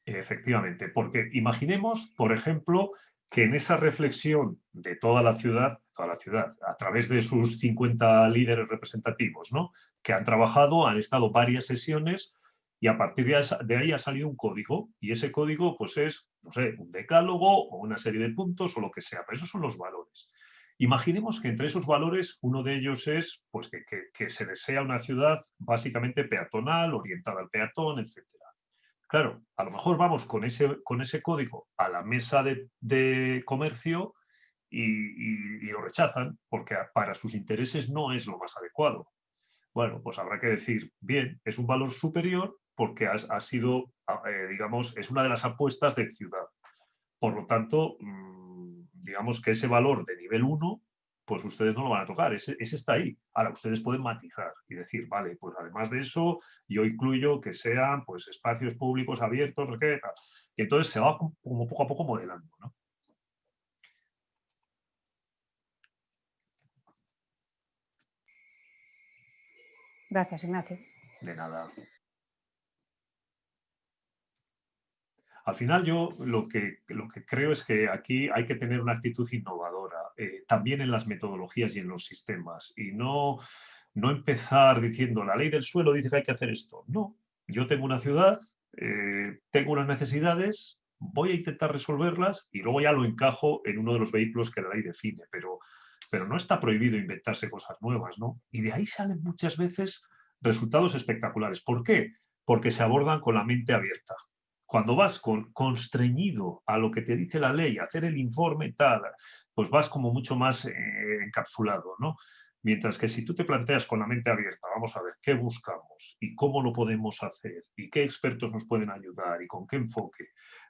Efectivamente, porque imaginemos, por ejemplo, que en esa reflexión de toda la ciudad, a través de sus 50 líderes representativos, ¿no?, que han trabajado, han estado varias sesiones, y a partir de ahí ha salido un código, y ese código pues es, no sé, un decálogo o una serie de puntos o lo que sea, pero esos son los valores. Imaginemos que entre esos valores uno de ellos es pues, que se desea una ciudad básicamente peatonal, orientada al peatón, etc. Claro, a lo mejor vamos con ese código a la mesa de comercio y lo rechazan porque para sus intereses no es lo más adecuado. Bueno, pues habrá que decir, bien, es un valor superior porque ha sido, digamos, es una de las apuestas de ciudad. Por lo tanto, digamos que ese valor de nivel 1, pues ustedes no lo van a tocar, ese está ahí. Ahora, ustedes pueden matizar y decir, vale, pues además de eso, yo incluyo que sean pues, espacios públicos abiertos, ¿qué tal? Y entonces se va como poco a poco modelando, ¿no? Gracias, Ignacio. De nada. Al final yo lo que creo es que aquí hay que tener una actitud innovadora, también en las metodologías y en los sistemas, y no empezar diciendo la ley del suelo dice que hay que hacer esto. No, yo tengo una ciudad, tengo unas necesidades, voy a intentar resolverlas y luego ya lo encajo en uno de los vehículos que la ley define, pero no está prohibido inventarse cosas nuevas, ¿no? Y de ahí salen muchas veces resultados espectaculares. ¿Por qué? Porque se abordan con la mente abierta. Cuando vas constreñido a lo que te dice la ley, a hacer el informe tal, pues vas como mucho más encapsulado, ¿no? Mientras que si tú te planteas con la mente abierta, vamos a ver qué buscamos y cómo lo podemos hacer y qué expertos nos pueden ayudar y con qué enfoque,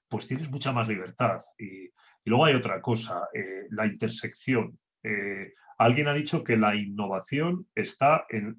pues tienes mucha más libertad. Y luego hay otra cosa, la intersección. Alguien ha dicho que la innovación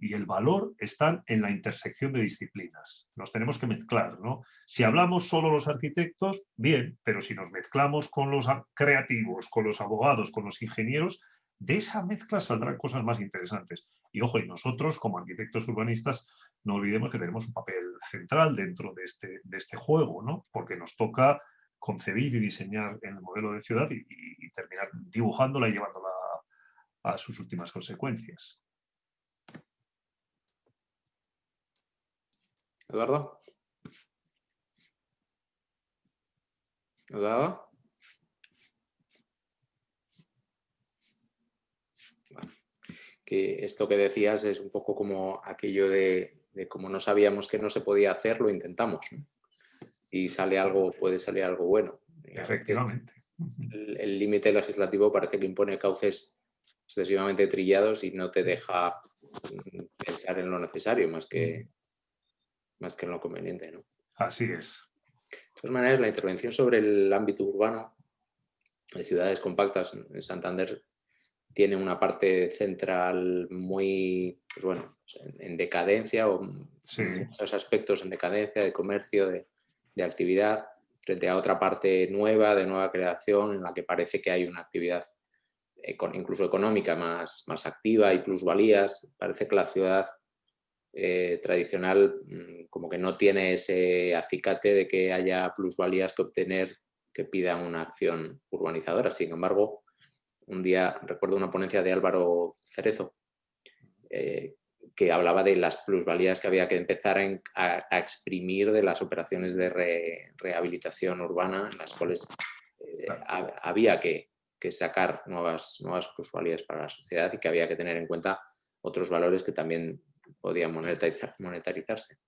y el valor están en la intersección de disciplinas. Nos tenemos que mezclar, ¿no? Si hablamos solo los arquitectos, bien, pero si nos mezclamos con los creativos, con los abogados, con los ingenieros, de esa mezcla saldrán cosas más interesantes. Y ojo, y nosotros como arquitectos urbanistas no olvidemos que tenemos un papel central dentro de este juego, ¿no? Porque nos toca concebir y diseñar el modelo de ciudad y terminar dibujándola y llevándola a sus últimas consecuencias. ¿Eduardo? ¿Eduardo? Bueno, que esto que decías es un poco como aquello de como no sabíamos que no se podía hacer, lo intentamos, ¿no? Y puede salir algo bueno. Efectivamente. El límite legislativo parece que impone cauces excesivamente trillados y no te deja pensar en lo necesario más que en lo conveniente, ¿no? Así es. De todas maneras, la intervención sobre el ámbito urbano de ciudades compactas en Santander tiene una parte central muy, pues bueno, en decadencia, o sí, muchos aspectos en decadencia de comercio, de actividad, frente a otra parte nueva, de nueva creación, en la que parece que hay una actividad incluso económica más activa y plusvalías. Parece que la ciudad tradicional como que no tiene ese acicate de que haya plusvalías que obtener que pidan una acción urbanizadora. Sin embargo, un día recuerdo una ponencia de Álvaro Cerezo que hablaba de las plusvalías que había que empezar a exprimir de las operaciones de rehabilitación urbana, en las cuales había que sacar nuevas plusvalías para la sociedad y que había que tener en cuenta otros valores que también podían monetarizarse.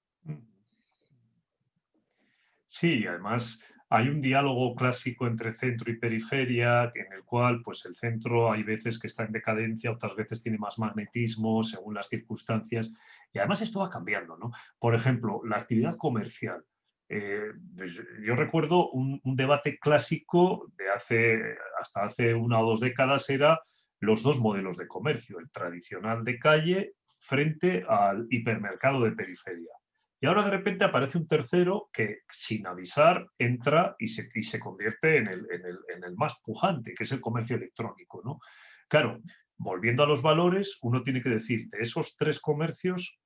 Sí, además hay un diálogo clásico entre centro y periferia, en el cual pues, el centro hay veces que está en decadencia, otras veces tiene más magnetismo según las circunstancias. Y además esto va cambiando, ¿no? Por ejemplo, la actividad comercial. Pues yo recuerdo un debate clásico de hasta hace 1 o 2 décadas, era los 2 modelos de comercio, el tradicional de calle frente al hipermercado de periferia. Y ahora de repente aparece un tercero que sin avisar entra y se convierte en el más pujante, que es el comercio electrónico, ¿no? Claro, volviendo a los valores, uno tiene que decir, de esos 3 comercios,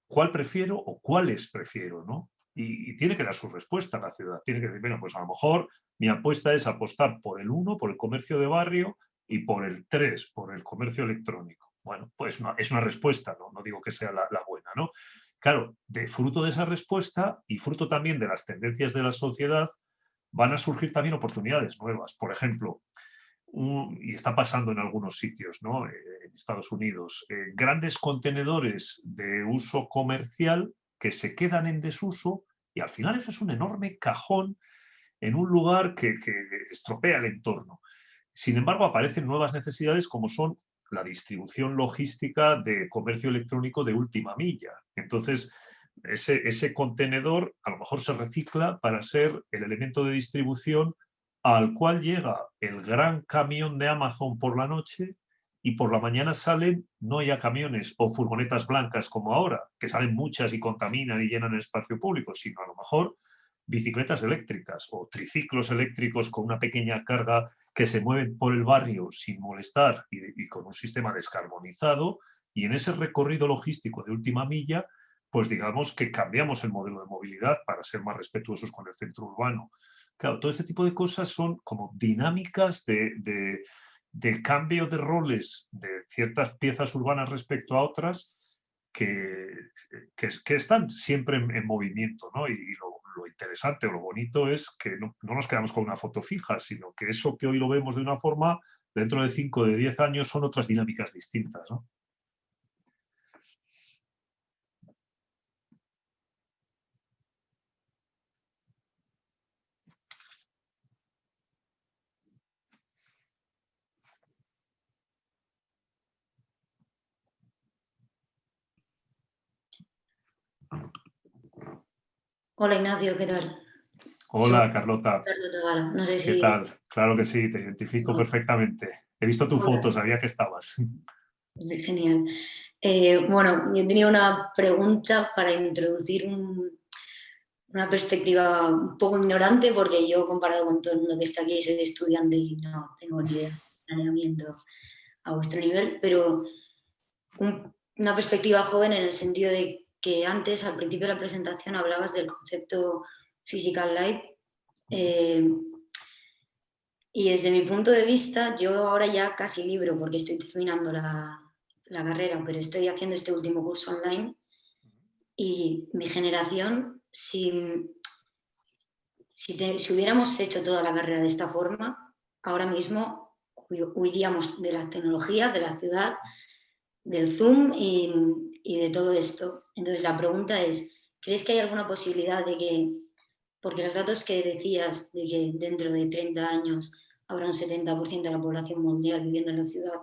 ¿cuál prefiero o cuáles prefiero, ¿no? Y tiene que dar su respuesta a la ciudad. Tiene que decir, bueno, pues a lo mejor mi apuesta es apostar por el 1, por el comercio de barrio, y por el 3, por el comercio electrónico. Bueno, pues es una respuesta, no digo que sea la buena, ¿no? Claro, fruto de esa respuesta y fruto también de las tendencias de la sociedad, van a surgir también oportunidades nuevas. Por ejemplo, y está pasando en algunos sitios, ¿no? En Estados Unidos, grandes contenedores de uso comercial que se quedan en desuso, y al final eso es un enorme cajón en un lugar que estropea el entorno. Sin embargo, aparecen nuevas necesidades como son la distribución logística de comercio electrónico de última milla. Entonces, ese contenedor a lo mejor se recicla para ser el elemento de distribución al cual llega el gran camión de Amazon por la noche, y por la mañana salen no ya camiones o furgonetas blancas como ahora, que salen muchas y contaminan y llenan el espacio público, sino a lo mejor bicicletas eléctricas o triciclos eléctricos con una pequeña carga que se mueven por el barrio sin molestar y con un sistema descarbonizado. Y en ese recorrido logístico de última milla, pues digamos que cambiamos el modelo de movilidad para ser más respetuosos con el centro urbano. Claro, todo este tipo de cosas son como dinámicas de cambio de roles de ciertas piezas urbanas respecto a otras que están siempre en movimiento, ¿no? Y lo interesante o lo bonito es que no nos quedamos con una foto fija, sino que eso que hoy lo vemos de una forma, dentro de 5 o de 10 años son otras dinámicas distintas, ¿no? Hola Ignacio, ¿qué tal? Hola Carlota, No sé ¿qué si... tal? Claro que sí, te identifico perfectamente. He visto tu foto, sabía que estabas. Genial. Bueno, yo tenía una pregunta para introducir una perspectiva un poco ignorante, porque yo, comparado con todo el mundo que está aquí, soy estudiante y no tengo ni idea de planeamiento a vuestro nivel, pero una perspectiva joven en el sentido de que antes, al principio de la presentación, hablabas del concepto Physical Life. Y desde mi punto de vista, yo ahora ya casi libro, porque estoy terminando la carrera, pero estoy haciendo este último curso online, y mi generación, si hubiéramos hecho toda la carrera de esta forma, ahora mismo huiríamos de la tecnología, de la ciudad, del Zoom y de todo esto. Entonces la pregunta es, ¿crees que hay alguna posibilidad de que, porque los datos que decías de que dentro de 30 años habrá un 70% de la población mundial viviendo en la ciudad,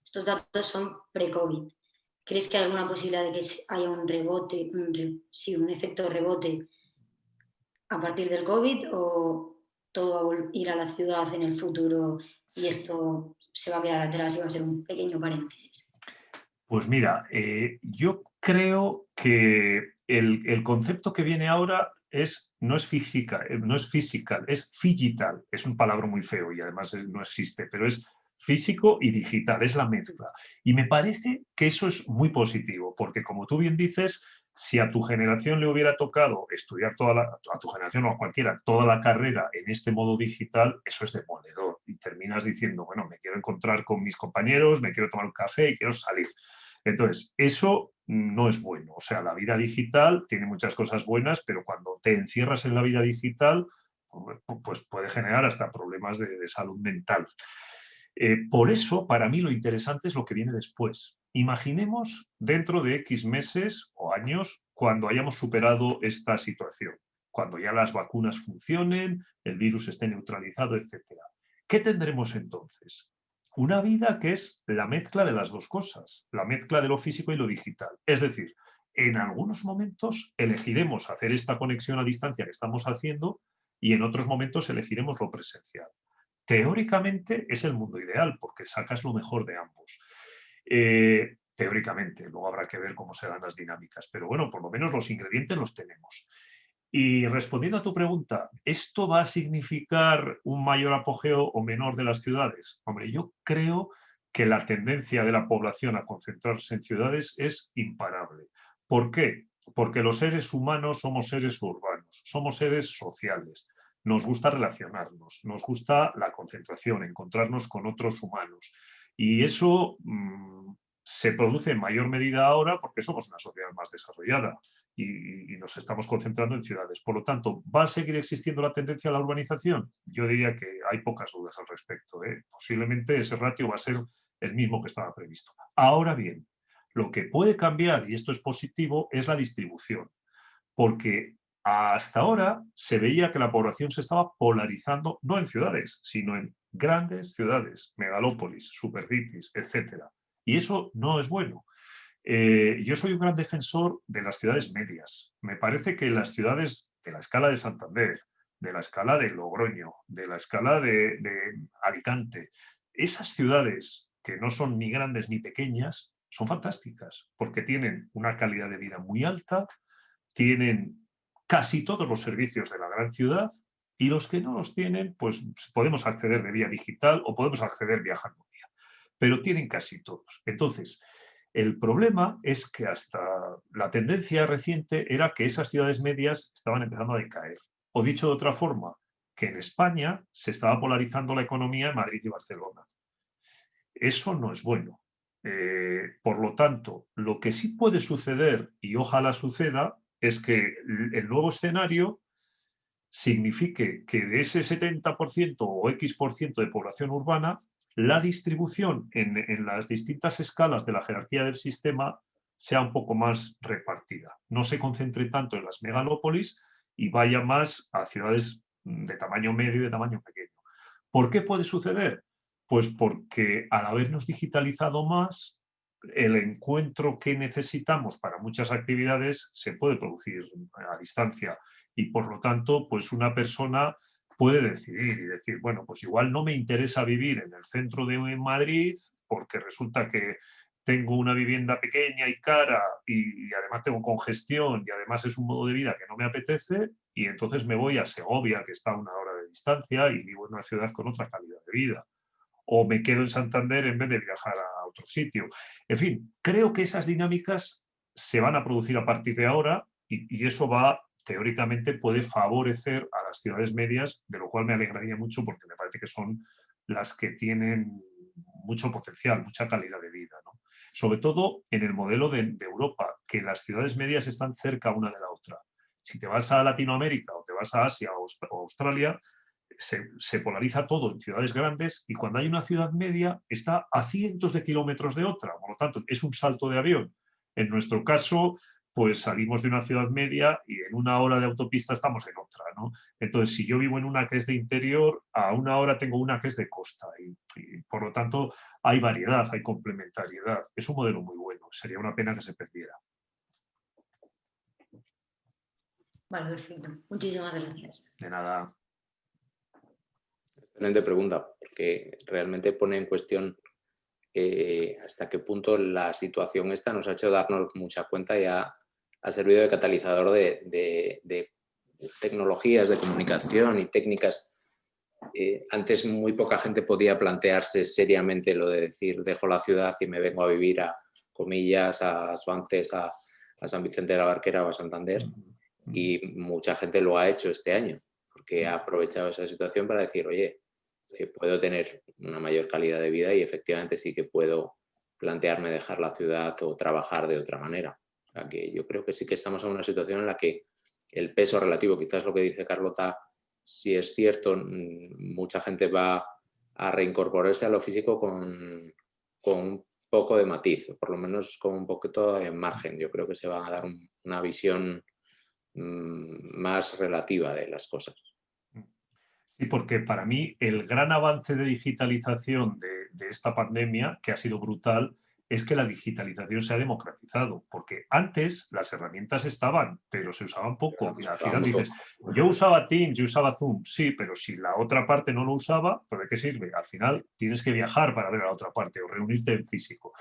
estos datos son pre-COVID, ¿crees que hay alguna posibilidad de que haya un rebote, un efecto rebote a partir del COVID, o todo va a ir a la ciudad en el futuro y esto se va a quedar atrás y va a ser un pequeño paréntesis? Pues mira, yo creo que el concepto que viene ahora no es física, es digital. Es un palabra muy feo y además no existe, pero es físico y digital, es la mezcla. Y me parece que eso es muy positivo, porque como tú bien dices, si a tu generación le hubiera tocado estudiar a tu generación o a cualquiera, toda la carrera en este modo digital, eso es demoledor. Y terminas diciendo, bueno, me quiero encontrar con mis compañeros, me quiero tomar un café y quiero salir. Entonces, eso no es bueno. O sea, la vida digital tiene muchas cosas buenas, pero cuando te encierras en la vida digital, pues puede generar hasta problemas de salud mental. Por eso, para mí lo interesante es lo que viene después. Imaginemos dentro de X meses o años cuando hayamos superado esta situación, cuando ya las vacunas funcionen, el virus esté neutralizado, etc. ¿Qué tendremos entonces? Una vida que es la mezcla de las dos cosas, la mezcla de lo físico y lo digital. Es decir, en algunos momentos elegiremos hacer esta conexión a distancia que estamos haciendo y en otros momentos elegiremos lo presencial. Teóricamente es el mundo ideal porque sacas lo mejor de ambos. Teóricamente, luego habrá que ver cómo se dan las dinámicas, pero bueno, por lo menos los ingredientes los tenemos. Y respondiendo a tu pregunta, ¿esto va a significar un mayor apogeo o menor de las ciudades? Hombre, yo creo que la tendencia de la población a concentrarse en ciudades es imparable. ¿Por qué? Porque los seres humanos somos seres urbanos, somos seres sociales. Nos gusta relacionarnos, nos gusta la concentración, encontrarnos con otros humanos. Y eso se produce en mayor medida ahora porque somos una sociedad más desarrollada y nos estamos concentrando en ciudades. Por lo tanto, ¿va a seguir existiendo la tendencia a la urbanización? Yo diría que hay pocas dudas al respecto. Posiblemente ese ratio va a ser el mismo que estaba previsto. Ahora bien, lo que puede cambiar, y esto es positivo, es la distribución. Porque hasta ahora se veía que la población se estaba polarizando, no en ciudades, sino en grandes ciudades, megalópolis, supercities, etc. Y eso no es bueno. Yo soy un gran defensor de las ciudades medias. Me parece que las ciudades de la escala de Santander, de la escala de Logroño, de la escala de Alicante, esas ciudades que no son ni grandes ni pequeñas, son fantásticas, porque tienen una calidad de vida muy alta, tienen casi todos los servicios de la gran ciudad y los que no los tienen, pues podemos acceder de vía digital o podemos acceder viajando un día, pero tienen casi todos. Entonces, el problema es que hasta la tendencia reciente era que esas ciudades medias estaban empezando a decaer. O dicho de otra forma, que en España se estaba polarizando la economía en Madrid y Barcelona. Eso no es bueno. Por lo tanto, lo que sí puede suceder, y ojalá suceda, es que el nuevo escenario signifique que de ese 70% o X% de población urbana, la distribución en las distintas escalas de la jerarquía del sistema sea un poco más repartida. No se concentre tanto en las megalópolis y vaya más a ciudades de tamaño medio y de tamaño pequeño. ¿Por qué puede suceder? Pues porque al habernos digitalizado más, el encuentro que necesitamos para muchas actividades se puede producir a distancia y por lo tanto, pues una persona puede decidir y decir, bueno, pues igual no me interesa vivir en el centro de Madrid porque resulta que tengo una vivienda pequeña y cara y además tengo congestión y además es un modo de vida que no me apetece y entonces me voy a Segovia, que está a 1 hora de distancia y vivo en una ciudad con otra calidad de vida. O me quedo en Santander en vez de viajar a otro sitio. En fin, creo que esas dinámicas se van a producir a partir de ahora y eso va, teóricamente, puede favorecer a las ciudades medias, de lo cual me alegraría mucho porque me parece que son las que tienen mucho potencial, mucha calidad de vida, ¿no? Sobre todo en el modelo de Europa, que las ciudades medias están cerca una de la otra. Si te vas a Latinoamérica o te vas a Asia o Australia, se polariza todo en ciudades grandes y cuando hay una ciudad media está a cientos de kilómetros de otra, por lo tanto es un salto de avión. En nuestro caso, pues salimos de una ciudad media y en 1 hora de autopista estamos en otra, ¿no? Entonces, si yo vivo en una que es de interior, a 1 hora tengo una que es de costa y por lo tanto hay variedad, hay complementariedad. Es un modelo muy bueno, sería una pena que se perdiera. Vale, perfecto. Muchísimas gracias. De nada. Excelente pregunta, porque realmente pone en cuestión hasta qué punto la situación esta nos ha hecho darnos mucha cuenta y ha servido de catalizador de tecnologías de comunicación y técnicas. Antes muy poca gente podía plantearse seriamente lo de decir dejo la ciudad y me vengo a vivir a Comillas, a Suances, a San Vicente de la Barquera o a Santander, y mucha gente lo ha hecho este año porque ha aprovechado esa situación para decir, oye, puedo tener una mayor calidad de vida y efectivamente sí que puedo plantearme dejar la ciudad o trabajar de otra manera. O sea, que yo creo que sí que estamos en una situación en la que el peso relativo, quizás lo que dice Carlota, si es cierto, mucha gente va a reincorporarse a lo físico con un poco de matiz, o por lo menos con un poquito de margen. Yo creo que se va a dar una visión más relativa de las cosas. Sí, porque para mí el gran avance de digitalización de esta pandemia, que ha sido brutal, es que la digitalización se ha democratizado, porque antes las herramientas estaban, pero se usaban poco. Y al final dices, yo usaba Teams, yo usaba Zoom, sí, pero si la otra parte no lo usaba, ¿pues de qué sirve? Al final tienes que viajar para ver a la otra parte o reunirte en físico.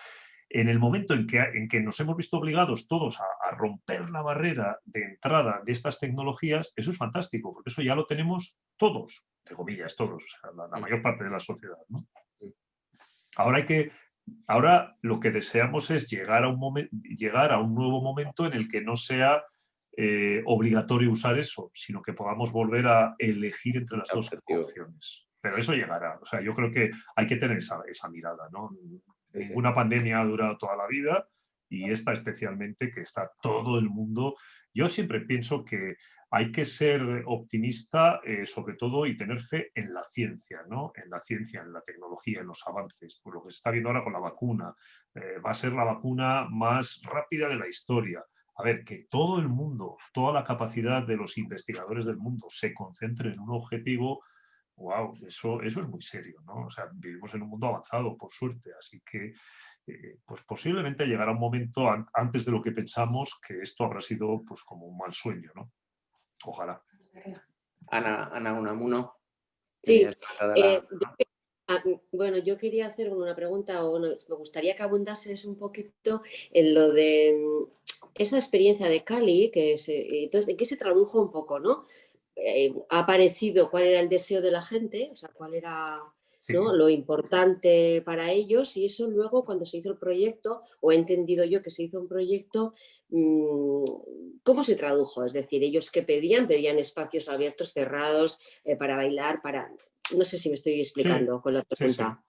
En el momento en que nos hemos visto obligados todos a romper la barrera de entrada de estas tecnologías, eso es fantástico, porque eso ya lo tenemos todos, entre comillas, todos, o sea, la mayor parte de la sociedad, ¿no? Ahora lo que deseamos es llegar a un nuevo momento en el que no sea obligatorio usar eso, sino que podamos volver a elegir entre las dos opciones. Pero eso llegará. O sea, yo creo que hay que tener esa mirada, ¿no? Ninguna pandemia ha durado toda la vida y esta especialmente, que está todo el mundo. Yo siempre pienso que hay que ser optimista, sobre todo, y tener fe en la ciencia, ¿no? En la ciencia, en la tecnología, en los avances. Por lo que se está viendo ahora con la vacuna. Va a ser la vacuna más rápida de la historia. A ver, que todo el mundo, toda la capacidad de los investigadores del mundo se concentre en un objetivo. Wow, eso es muy serio, ¿no? O sea, vivimos en un mundo avanzado, por suerte, así que pues posiblemente llegará un momento antes de lo que pensamos que esto habrá sido pues como un mal sueño, ¿no? Ojalá. Ana Unamuno. Sí, bueno, yo quería hacer una pregunta, o me gustaría que abundases un poquito en lo de esa experiencia de Cali, entonces, ¿en qué se tradujo un poco, no? Ha aparecido cuál era el deseo de la gente, o sea, cuál era, ¿no?, lo importante para ellos, y eso luego cuando se hizo el proyecto, o he entendido yo que se hizo un proyecto, ¿cómo se tradujo? Es decir, ellos qué pedían espacios abiertos, cerrados, para bailar, no sé si me estoy explicando con la pregunta.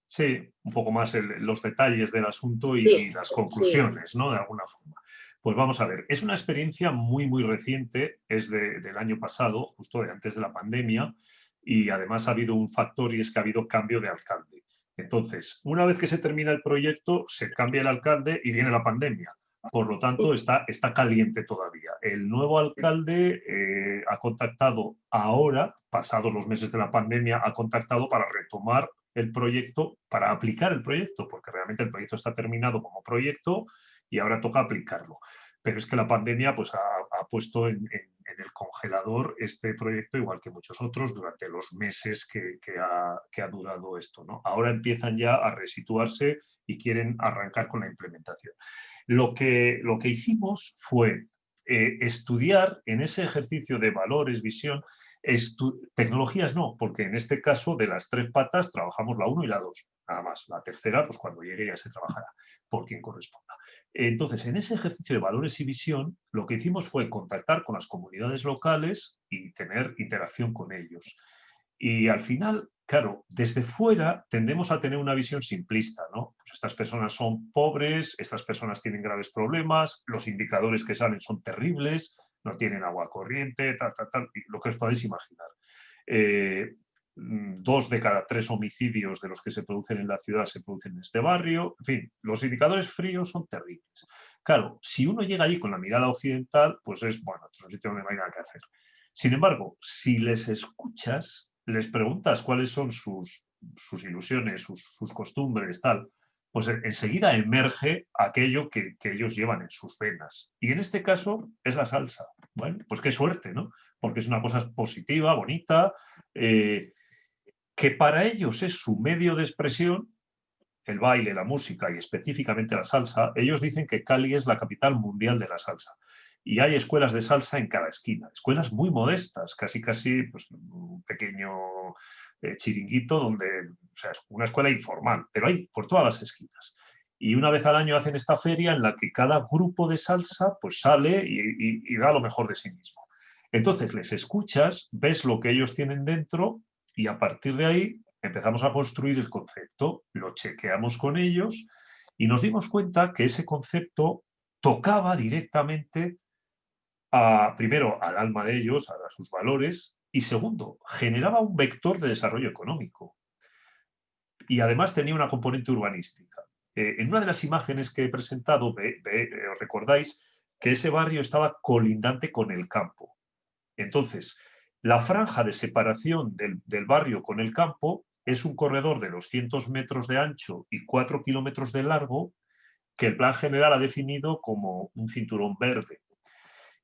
Sí, un poco más los detalles del asunto y las conclusiones, ¿no? De alguna forma. Pues vamos a ver, es una experiencia muy, muy reciente, es del año pasado, justo de antes de la pandemia, y además ha habido un factor y es que ha habido cambio de alcalde. Entonces, una vez que se termina el proyecto, se cambia el alcalde y viene la pandemia. Por lo tanto, está caliente todavía. El nuevo alcalde ha contactado ahora, pasados los meses de la pandemia, ha contactado para retomar el proyecto, para aplicar el proyecto, porque realmente el proyecto está terminado como proyecto y ahora toca aplicarlo. Pero es que la pandemia pues, ha puesto en el congelador este proyecto, igual que muchos otros, durante los meses que ha durado esto, ¿no? Ahora empiezan ya a resituarse y quieren arrancar con la implementación. Lo que hicimos fue estudiar en ese ejercicio de valores, visión, tecnologías no, porque en este caso de las 3 patas trabajamos la 1 y la 2, nada más. La tercera, pues cuando llegue ya se trabajará por quien corresponda. Entonces, en ese ejercicio de valores y visión, lo que hicimos fue contactar con las comunidades locales y tener interacción con ellos. Y al final, claro, desde fuera tendemos a tener una visión simplista, ¿no? Pues estas personas son pobres, estas personas tienen graves problemas, los indicadores que salen son terribles, no tienen agua corriente, lo que os podéis imaginar. 2 de cada 3 homicidios de los que se producen en la ciudad se producen en este barrio. En fin, los indicadores fríos son terribles. Claro, si uno llega allí con la mirada occidental, pues es, bueno, es un sitio donde no hay nada que hacer. Sin embargo, si les escuchas, les preguntas cuáles son sus ilusiones, sus costumbres, tal, pues enseguida emerge aquello que ellos llevan en sus venas. Y en este caso es la salsa. Bueno, pues qué suerte, ¿no? Porque es una cosa positiva, bonita, que para ellos es su medio de expresión, el baile, la música y específicamente la salsa. Ellos dicen que Cali es la capital mundial de la salsa. Y hay escuelas de salsa en cada esquina, escuelas muy modestas, casi pues, un pequeño chiringuito donde, o sea, es una escuela informal, pero hay por todas las esquinas. Y una vez al año hacen esta feria en la que cada grupo de salsa pues sale y da lo mejor de sí mismo. Entonces les escuchas, ves lo que ellos tienen dentro y a partir de ahí empezamos a construir el concepto, lo chequeamos con ellos y nos dimos cuenta que ese concepto tocaba directamente primero al alma de ellos, a sus valores, Y segundo, generaba un vector de desarrollo económico. Y además tenía una componente urbanística. En una de las imágenes que he presentado, os recordáis que ese barrio estaba colindante con el campo. Entonces, la franja de separación del barrio con el campo es un corredor de 200 metros de ancho y 4 kilómetros de largo que el plan general ha definido como un cinturón verde.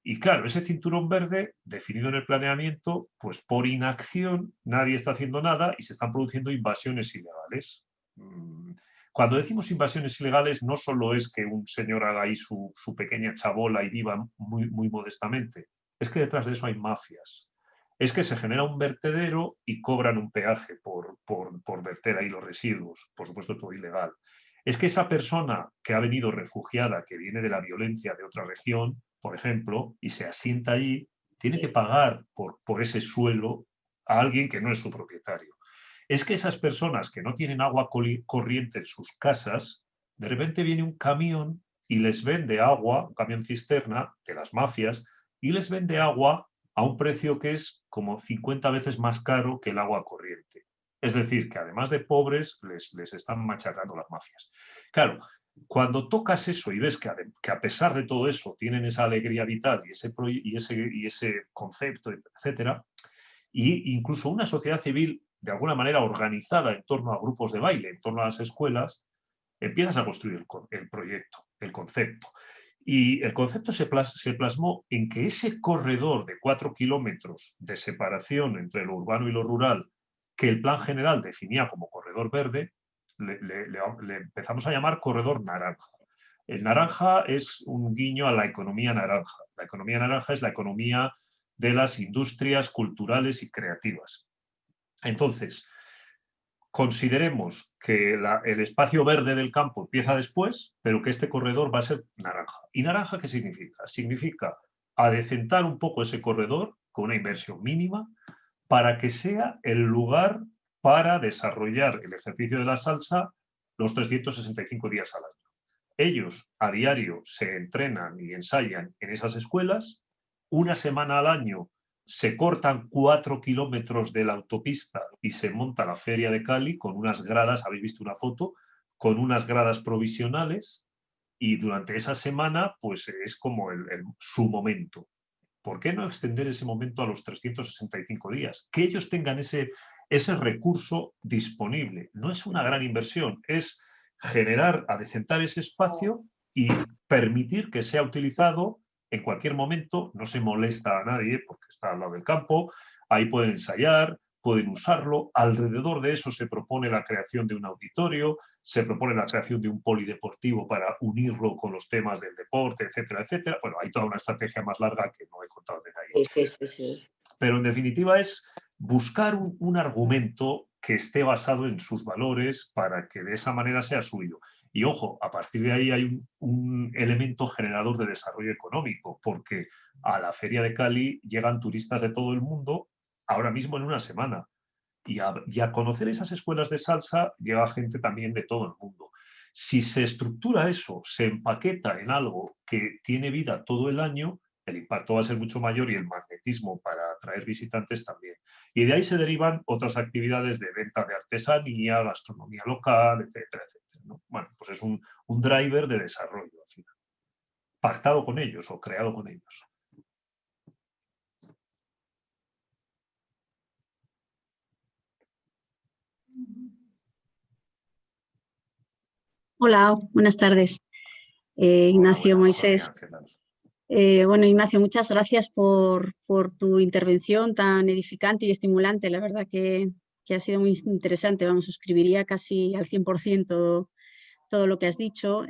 Y claro, ese cinturón verde, definido en el planeamiento, pues por inacción nadie está haciendo nada y se están produciendo invasiones ilegales. Cuando decimos invasiones ilegales, no solo es que un señor haga ahí su pequeña chabola y viva muy, muy modestamente, es que detrás de eso hay mafias. Es que se genera un vertedero y cobran un peaje por verter ahí los residuos, por supuesto todo ilegal. Es que esa persona que ha venido refugiada, que viene de la violencia de otra región, por ejemplo, y se asienta allí, tiene que pagar por ese suelo a alguien que no es su propietario. Es que esas personas que no tienen agua corriente en sus casas, de repente viene un camión y les vende agua, un camión cisterna de las mafias, y les vende agua a un precio que es como 50 veces más caro que el agua corriente. Es decir, que además de pobres, les están machacando las mafias. Claro, cuando tocas eso y ves que a pesar de todo eso tienen esa alegría vital y ese concepto, etcétera, e incluso una sociedad civil de alguna manera organizada en torno a grupos de baile, en torno a las escuelas, empiezas a construir el proyecto, el concepto. Y el concepto se plasmó en que ese corredor de 4 kilómetros de separación entre lo urbano y lo rural, que el plan general definía como corredor verde, le empezamos a llamar corredor naranja. El naranja es un guiño a la economía naranja. La economía naranja es la economía de las industrias culturales y creativas. Entonces, consideremos que el espacio verde del campo empieza después, pero que este corredor va a ser naranja. ¿Y naranja qué significa? Significa adecentar un poco ese corredor con una inversión mínima para que sea el lugar para desarrollar el ejercicio de la salsa los 365 días al año. Ellos a diario se entrenan y ensayan en esas escuelas, una semana al año se cortan 4 kilómetros de la autopista y se monta la Feria de Cali con unas gradas, habéis visto una foto, con unas gradas provisionales, y durante esa semana pues es como su momento. ¿Por qué no extender ese momento a los 365 días? Que ellos tengan ese recurso disponible. No es una gran inversión, es generar, adecentar ese espacio y permitir que sea utilizado en cualquier momento. No se molesta a nadie porque está al lado del campo, ahí pueden ensayar, pueden usarlo. Alrededor de eso se propone la creación de un auditorio, se propone la creación de un polideportivo para unirlo con los temas del deporte, etcétera, etcétera. Bueno, hay toda una estrategia más larga que no he contado en detalle. Sí. Pero en definitiva es buscar un argumento que esté basado en sus valores para que de esa manera sea suyo. Y ojo, a partir de ahí hay un elemento generador de desarrollo económico, porque a la Feria de Cali llegan turistas de todo el mundo ahora mismo en una semana. Y a conocer esas escuelas de salsa llega gente también de todo el mundo. Si se estructura eso, se empaqueta en algo que tiene vida todo el año, el impacto va a ser mucho mayor y el magnetismo para atraer visitantes también. Y de ahí se derivan otras actividades de venta de artesanía, gastronomía local, etcétera, etcétera, ¿no? Bueno, pues es un driver de desarrollo al final, pactado con ellos o creado con ellos. Hola, buenas tardes. Ignacio, Hola, Moisés. Bueno, Ignacio, muchas gracias por tu intervención tan edificante y estimulante. La verdad que ha sido muy interesante. Vamos, suscribiría casi al 100% todo lo que has dicho.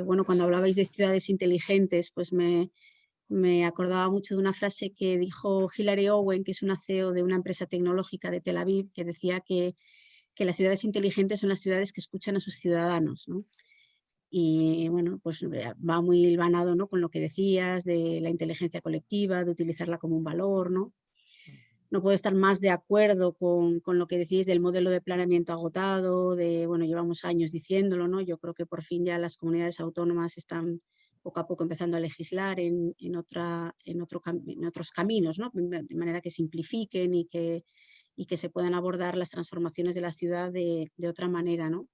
Bueno, cuando hablabais de ciudades inteligentes, pues me acordaba mucho de una frase que dijo Hilary Owen, que es una CEO de una empresa tecnológica de Tel Aviv, que decía que las ciudades inteligentes son las ciudades que escuchan a sus ciudadanos, ¿no? Y bueno, pues va muy hilvanado, ¿no?, con lo que decías de la inteligencia colectiva, de utilizarla como un valor, ¿no? No puedo estar más de acuerdo con lo que decís del modelo de planeamiento agotado, bueno, llevamos años diciéndolo, ¿no? Yo creo que por fin ya las comunidades autónomas están poco a poco empezando a legislar en otros caminos, ¿no? De manera que simplifiquen y que se puedan abordar las transformaciones de la ciudad de otra manera, ¿no?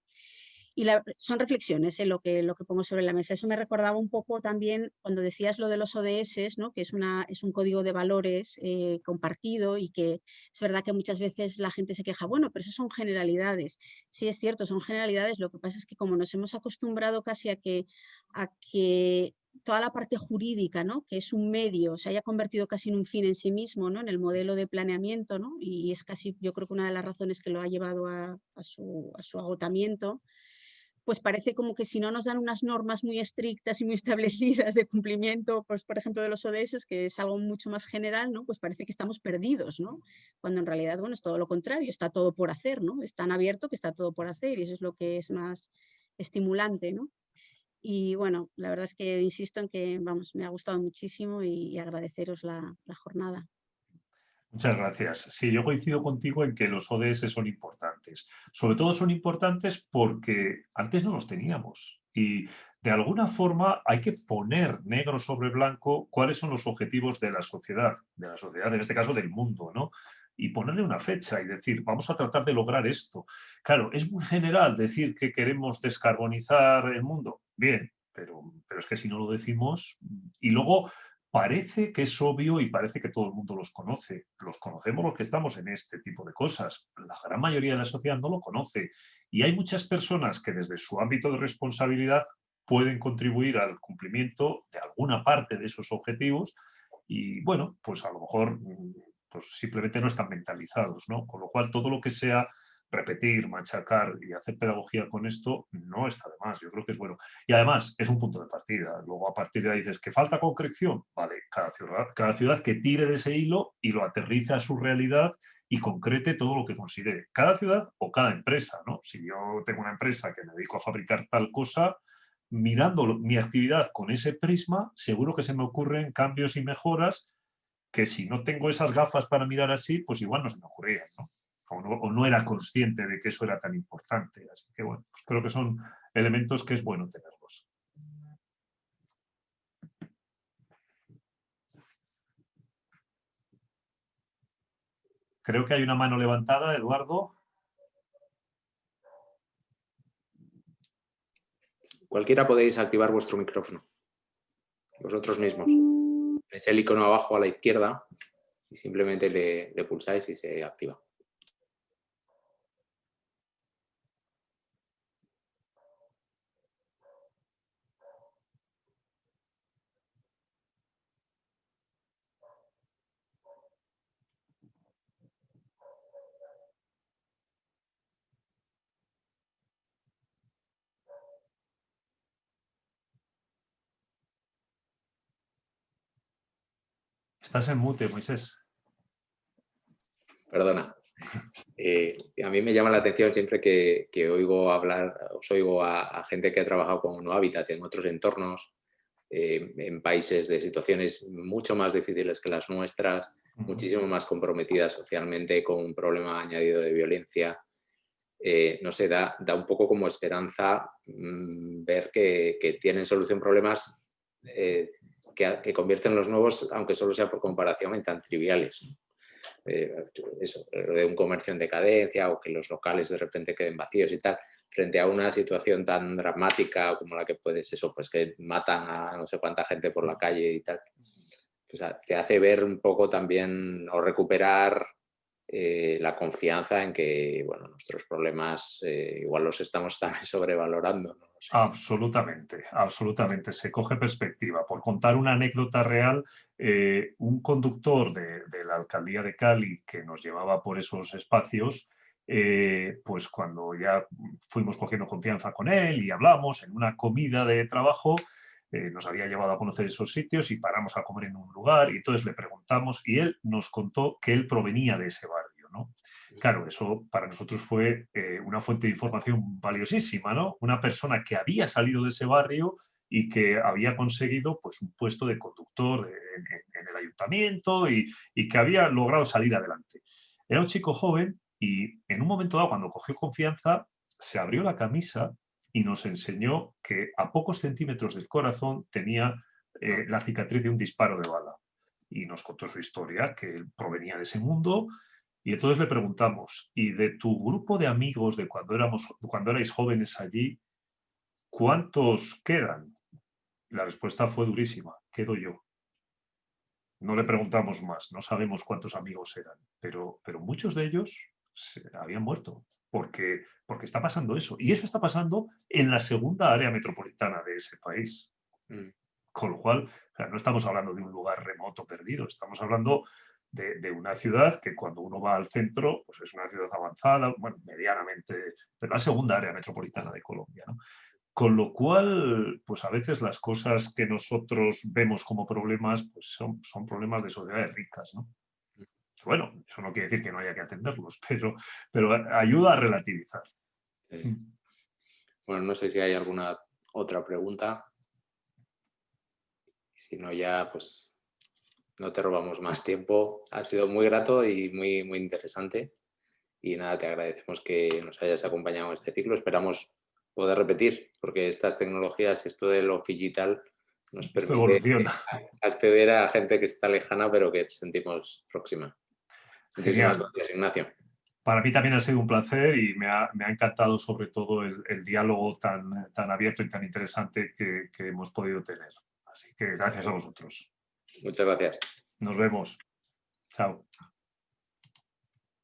Y son reflexiones lo que pongo sobre la mesa. Eso me recordaba un poco también cuando decías lo de los ODS, ¿no? Que es un código de valores compartido, y que es verdad que muchas veces la gente se queja, bueno, pero eso son generalidades. Sí, es cierto, son generalidades. Lo que pasa es que como nos hemos acostumbrado casi a que toda la parte jurídica, ¿no? Que es un medio, se haya convertido casi en un fin en sí mismo, ¿no? En el modelo de planeamiento, ¿no? Y es casi, yo creo que una de las razones que lo ha llevado a su agotamiento. Pues parece como que si no nos dan unas normas muy estrictas y muy establecidas de cumplimiento, pues por ejemplo de los ODS, que es algo mucho más general, ¿no? Pues parece que estamos perdidos, ¿no? Cuando en realidad, bueno, es todo lo contrario, está todo por hacer, ¿no? Es tan abierto que está todo por hacer, y eso es lo que es más estimulante, ¿no? Y bueno, la verdad es que insisto en que, vamos, me ha gustado muchísimo, y agradeceros la jornada. Muchas gracias. Sí, yo coincido contigo en que los ODS son importantes. Sobre todo son importantes porque antes no los teníamos, y de alguna forma hay que poner negro sobre blanco cuáles son los objetivos de la sociedad, en este caso del mundo, ¿no? Y ponerle una fecha y decir, vamos a tratar de lograr esto. Claro, es muy general decir que queremos descarbonizar el mundo. Bien, pero es que si no lo decimos, y luego parece que es obvio y parece que todo el mundo los conoce. Los conocemos los que estamos en este tipo de cosas. La gran mayoría de la sociedad no lo conoce. Y hay muchas personas que desde su ámbito de responsabilidad pueden contribuir al cumplimiento de alguna parte de esos objetivos, y bueno, pues a lo mejor pues simplemente no están mentalizados, ¿no? Con lo cual todo lo que sea repetir, machacar y hacer pedagogía con esto no está de más. Yo creo que es bueno. Y además es un punto de partida. Luego a partir de ahí dices que falta concreción. Vale, cada ciudad que tire de ese hilo y lo aterriza a su realidad y concrete todo lo que considere. Cada ciudad o cada empresa, ¿no? Si yo tengo una empresa que me dedico a fabricar tal cosa, mirando mi actividad con ese prisma, seguro que se me ocurren cambios y mejoras que si no tengo esas gafas para mirar así, pues igual no se me ocurrían, ¿no? O no era consciente de que eso era tan importante. Así que bueno, pues creo que son elementos que es bueno tenerlos. Creo que hay una mano levantada, Eduardo. Cualquiera podéis activar vuestro micrófono. Vosotros mismos. Es el icono abajo a la izquierda y simplemente le pulsáis y se activa. Estás en mute, Moisés. Perdona. A mí me llama la atención siempre que oigo hablar, os oigo a gente que ha trabajado con No Hábitat en otros entornos, en países de situaciones mucho más difíciles que las nuestras, muchísimo más comprometidas socialmente, con un problema añadido de violencia. No sé, da un poco como esperanza ver que tienen solución problemas que convierten los nuevos, aunque solo sea por comparación, en tan triviales, ¿no? Eso, de un comercio en decadencia o que los locales de repente queden vacíos y tal, frente a una situación tan dramática como la que puedes, eso, pues que matan a no sé cuánta gente por la calle y tal. O sea, te hace ver un poco también o recuperar la confianza en que, bueno, nuestros problemas igual los estamos también sobrevalorando, ¿no? Sí. Absolutamente, absolutamente. Se coge perspectiva. Por contar una anécdota real, un conductor de la alcaldía de Cali que nos llevaba por esos espacios, pues cuando ya fuimos cogiendo confianza con él y hablamos en una comida de trabajo, nos había llevado a conocer esos sitios y paramos a comer en un lugar, y entonces le preguntamos y él nos contó que él provenía de ese barrio, ¿no? Claro, eso para nosotros fue una fuente de información valiosísima, ¿no? Una persona que había salido de ese barrio y que había conseguido pues, un puesto de conductor en el ayuntamiento y que había logrado salir adelante. Era un chico joven y en un momento dado, cuando cogió confianza, se abrió la camisa y nos enseñó que a pocos centímetros del corazón tenía la cicatriz de un disparo de bala. Y nos contó su historia, que él provenía de ese mundo. Y entonces le preguntamos, ¿y de tu grupo de amigos de cuando erais jóvenes allí, cuántos quedan? La respuesta fue durísima, quedo yo. No le preguntamos más, no sabemos cuántos amigos eran, pero muchos de ellos se habían muerto, porque está pasando eso. Y eso está pasando en la segunda área metropolitana de ese país. Con lo cual, o sea, no estamos hablando de un lugar remoto perdido, estamos hablando de una ciudad que cuando uno va al centro, pues es una ciudad avanzada, bueno, medianamente, pero la segunda área metropolitana de Colombia, ¿no? Con lo cual, pues a veces las cosas que nosotros vemos como problemas, pues son problemas de sociedades ricas, ¿no? Bueno, eso no quiere decir que no haya que atenderlos, pero ayuda a relativizar. Bueno, no sé si hay alguna otra pregunta. Si no, ya pues no te robamos más tiempo. Ha sido muy grato y muy, muy interesante. Y nada, te agradecemos que nos hayas acompañado en este ciclo. Esperamos poder repetir, porque estas tecnologías, esto de lo digital, nos permite acceder a gente que está lejana, pero que sentimos próxima. Muchísimas gracias, Ignacio. Para mí también ha sido un placer y me ha encantado sobre todo el diálogo tan abierto y tan interesante que hemos podido tener. Así que gracias a vosotros. Muchas gracias. Nos vemos. Chao.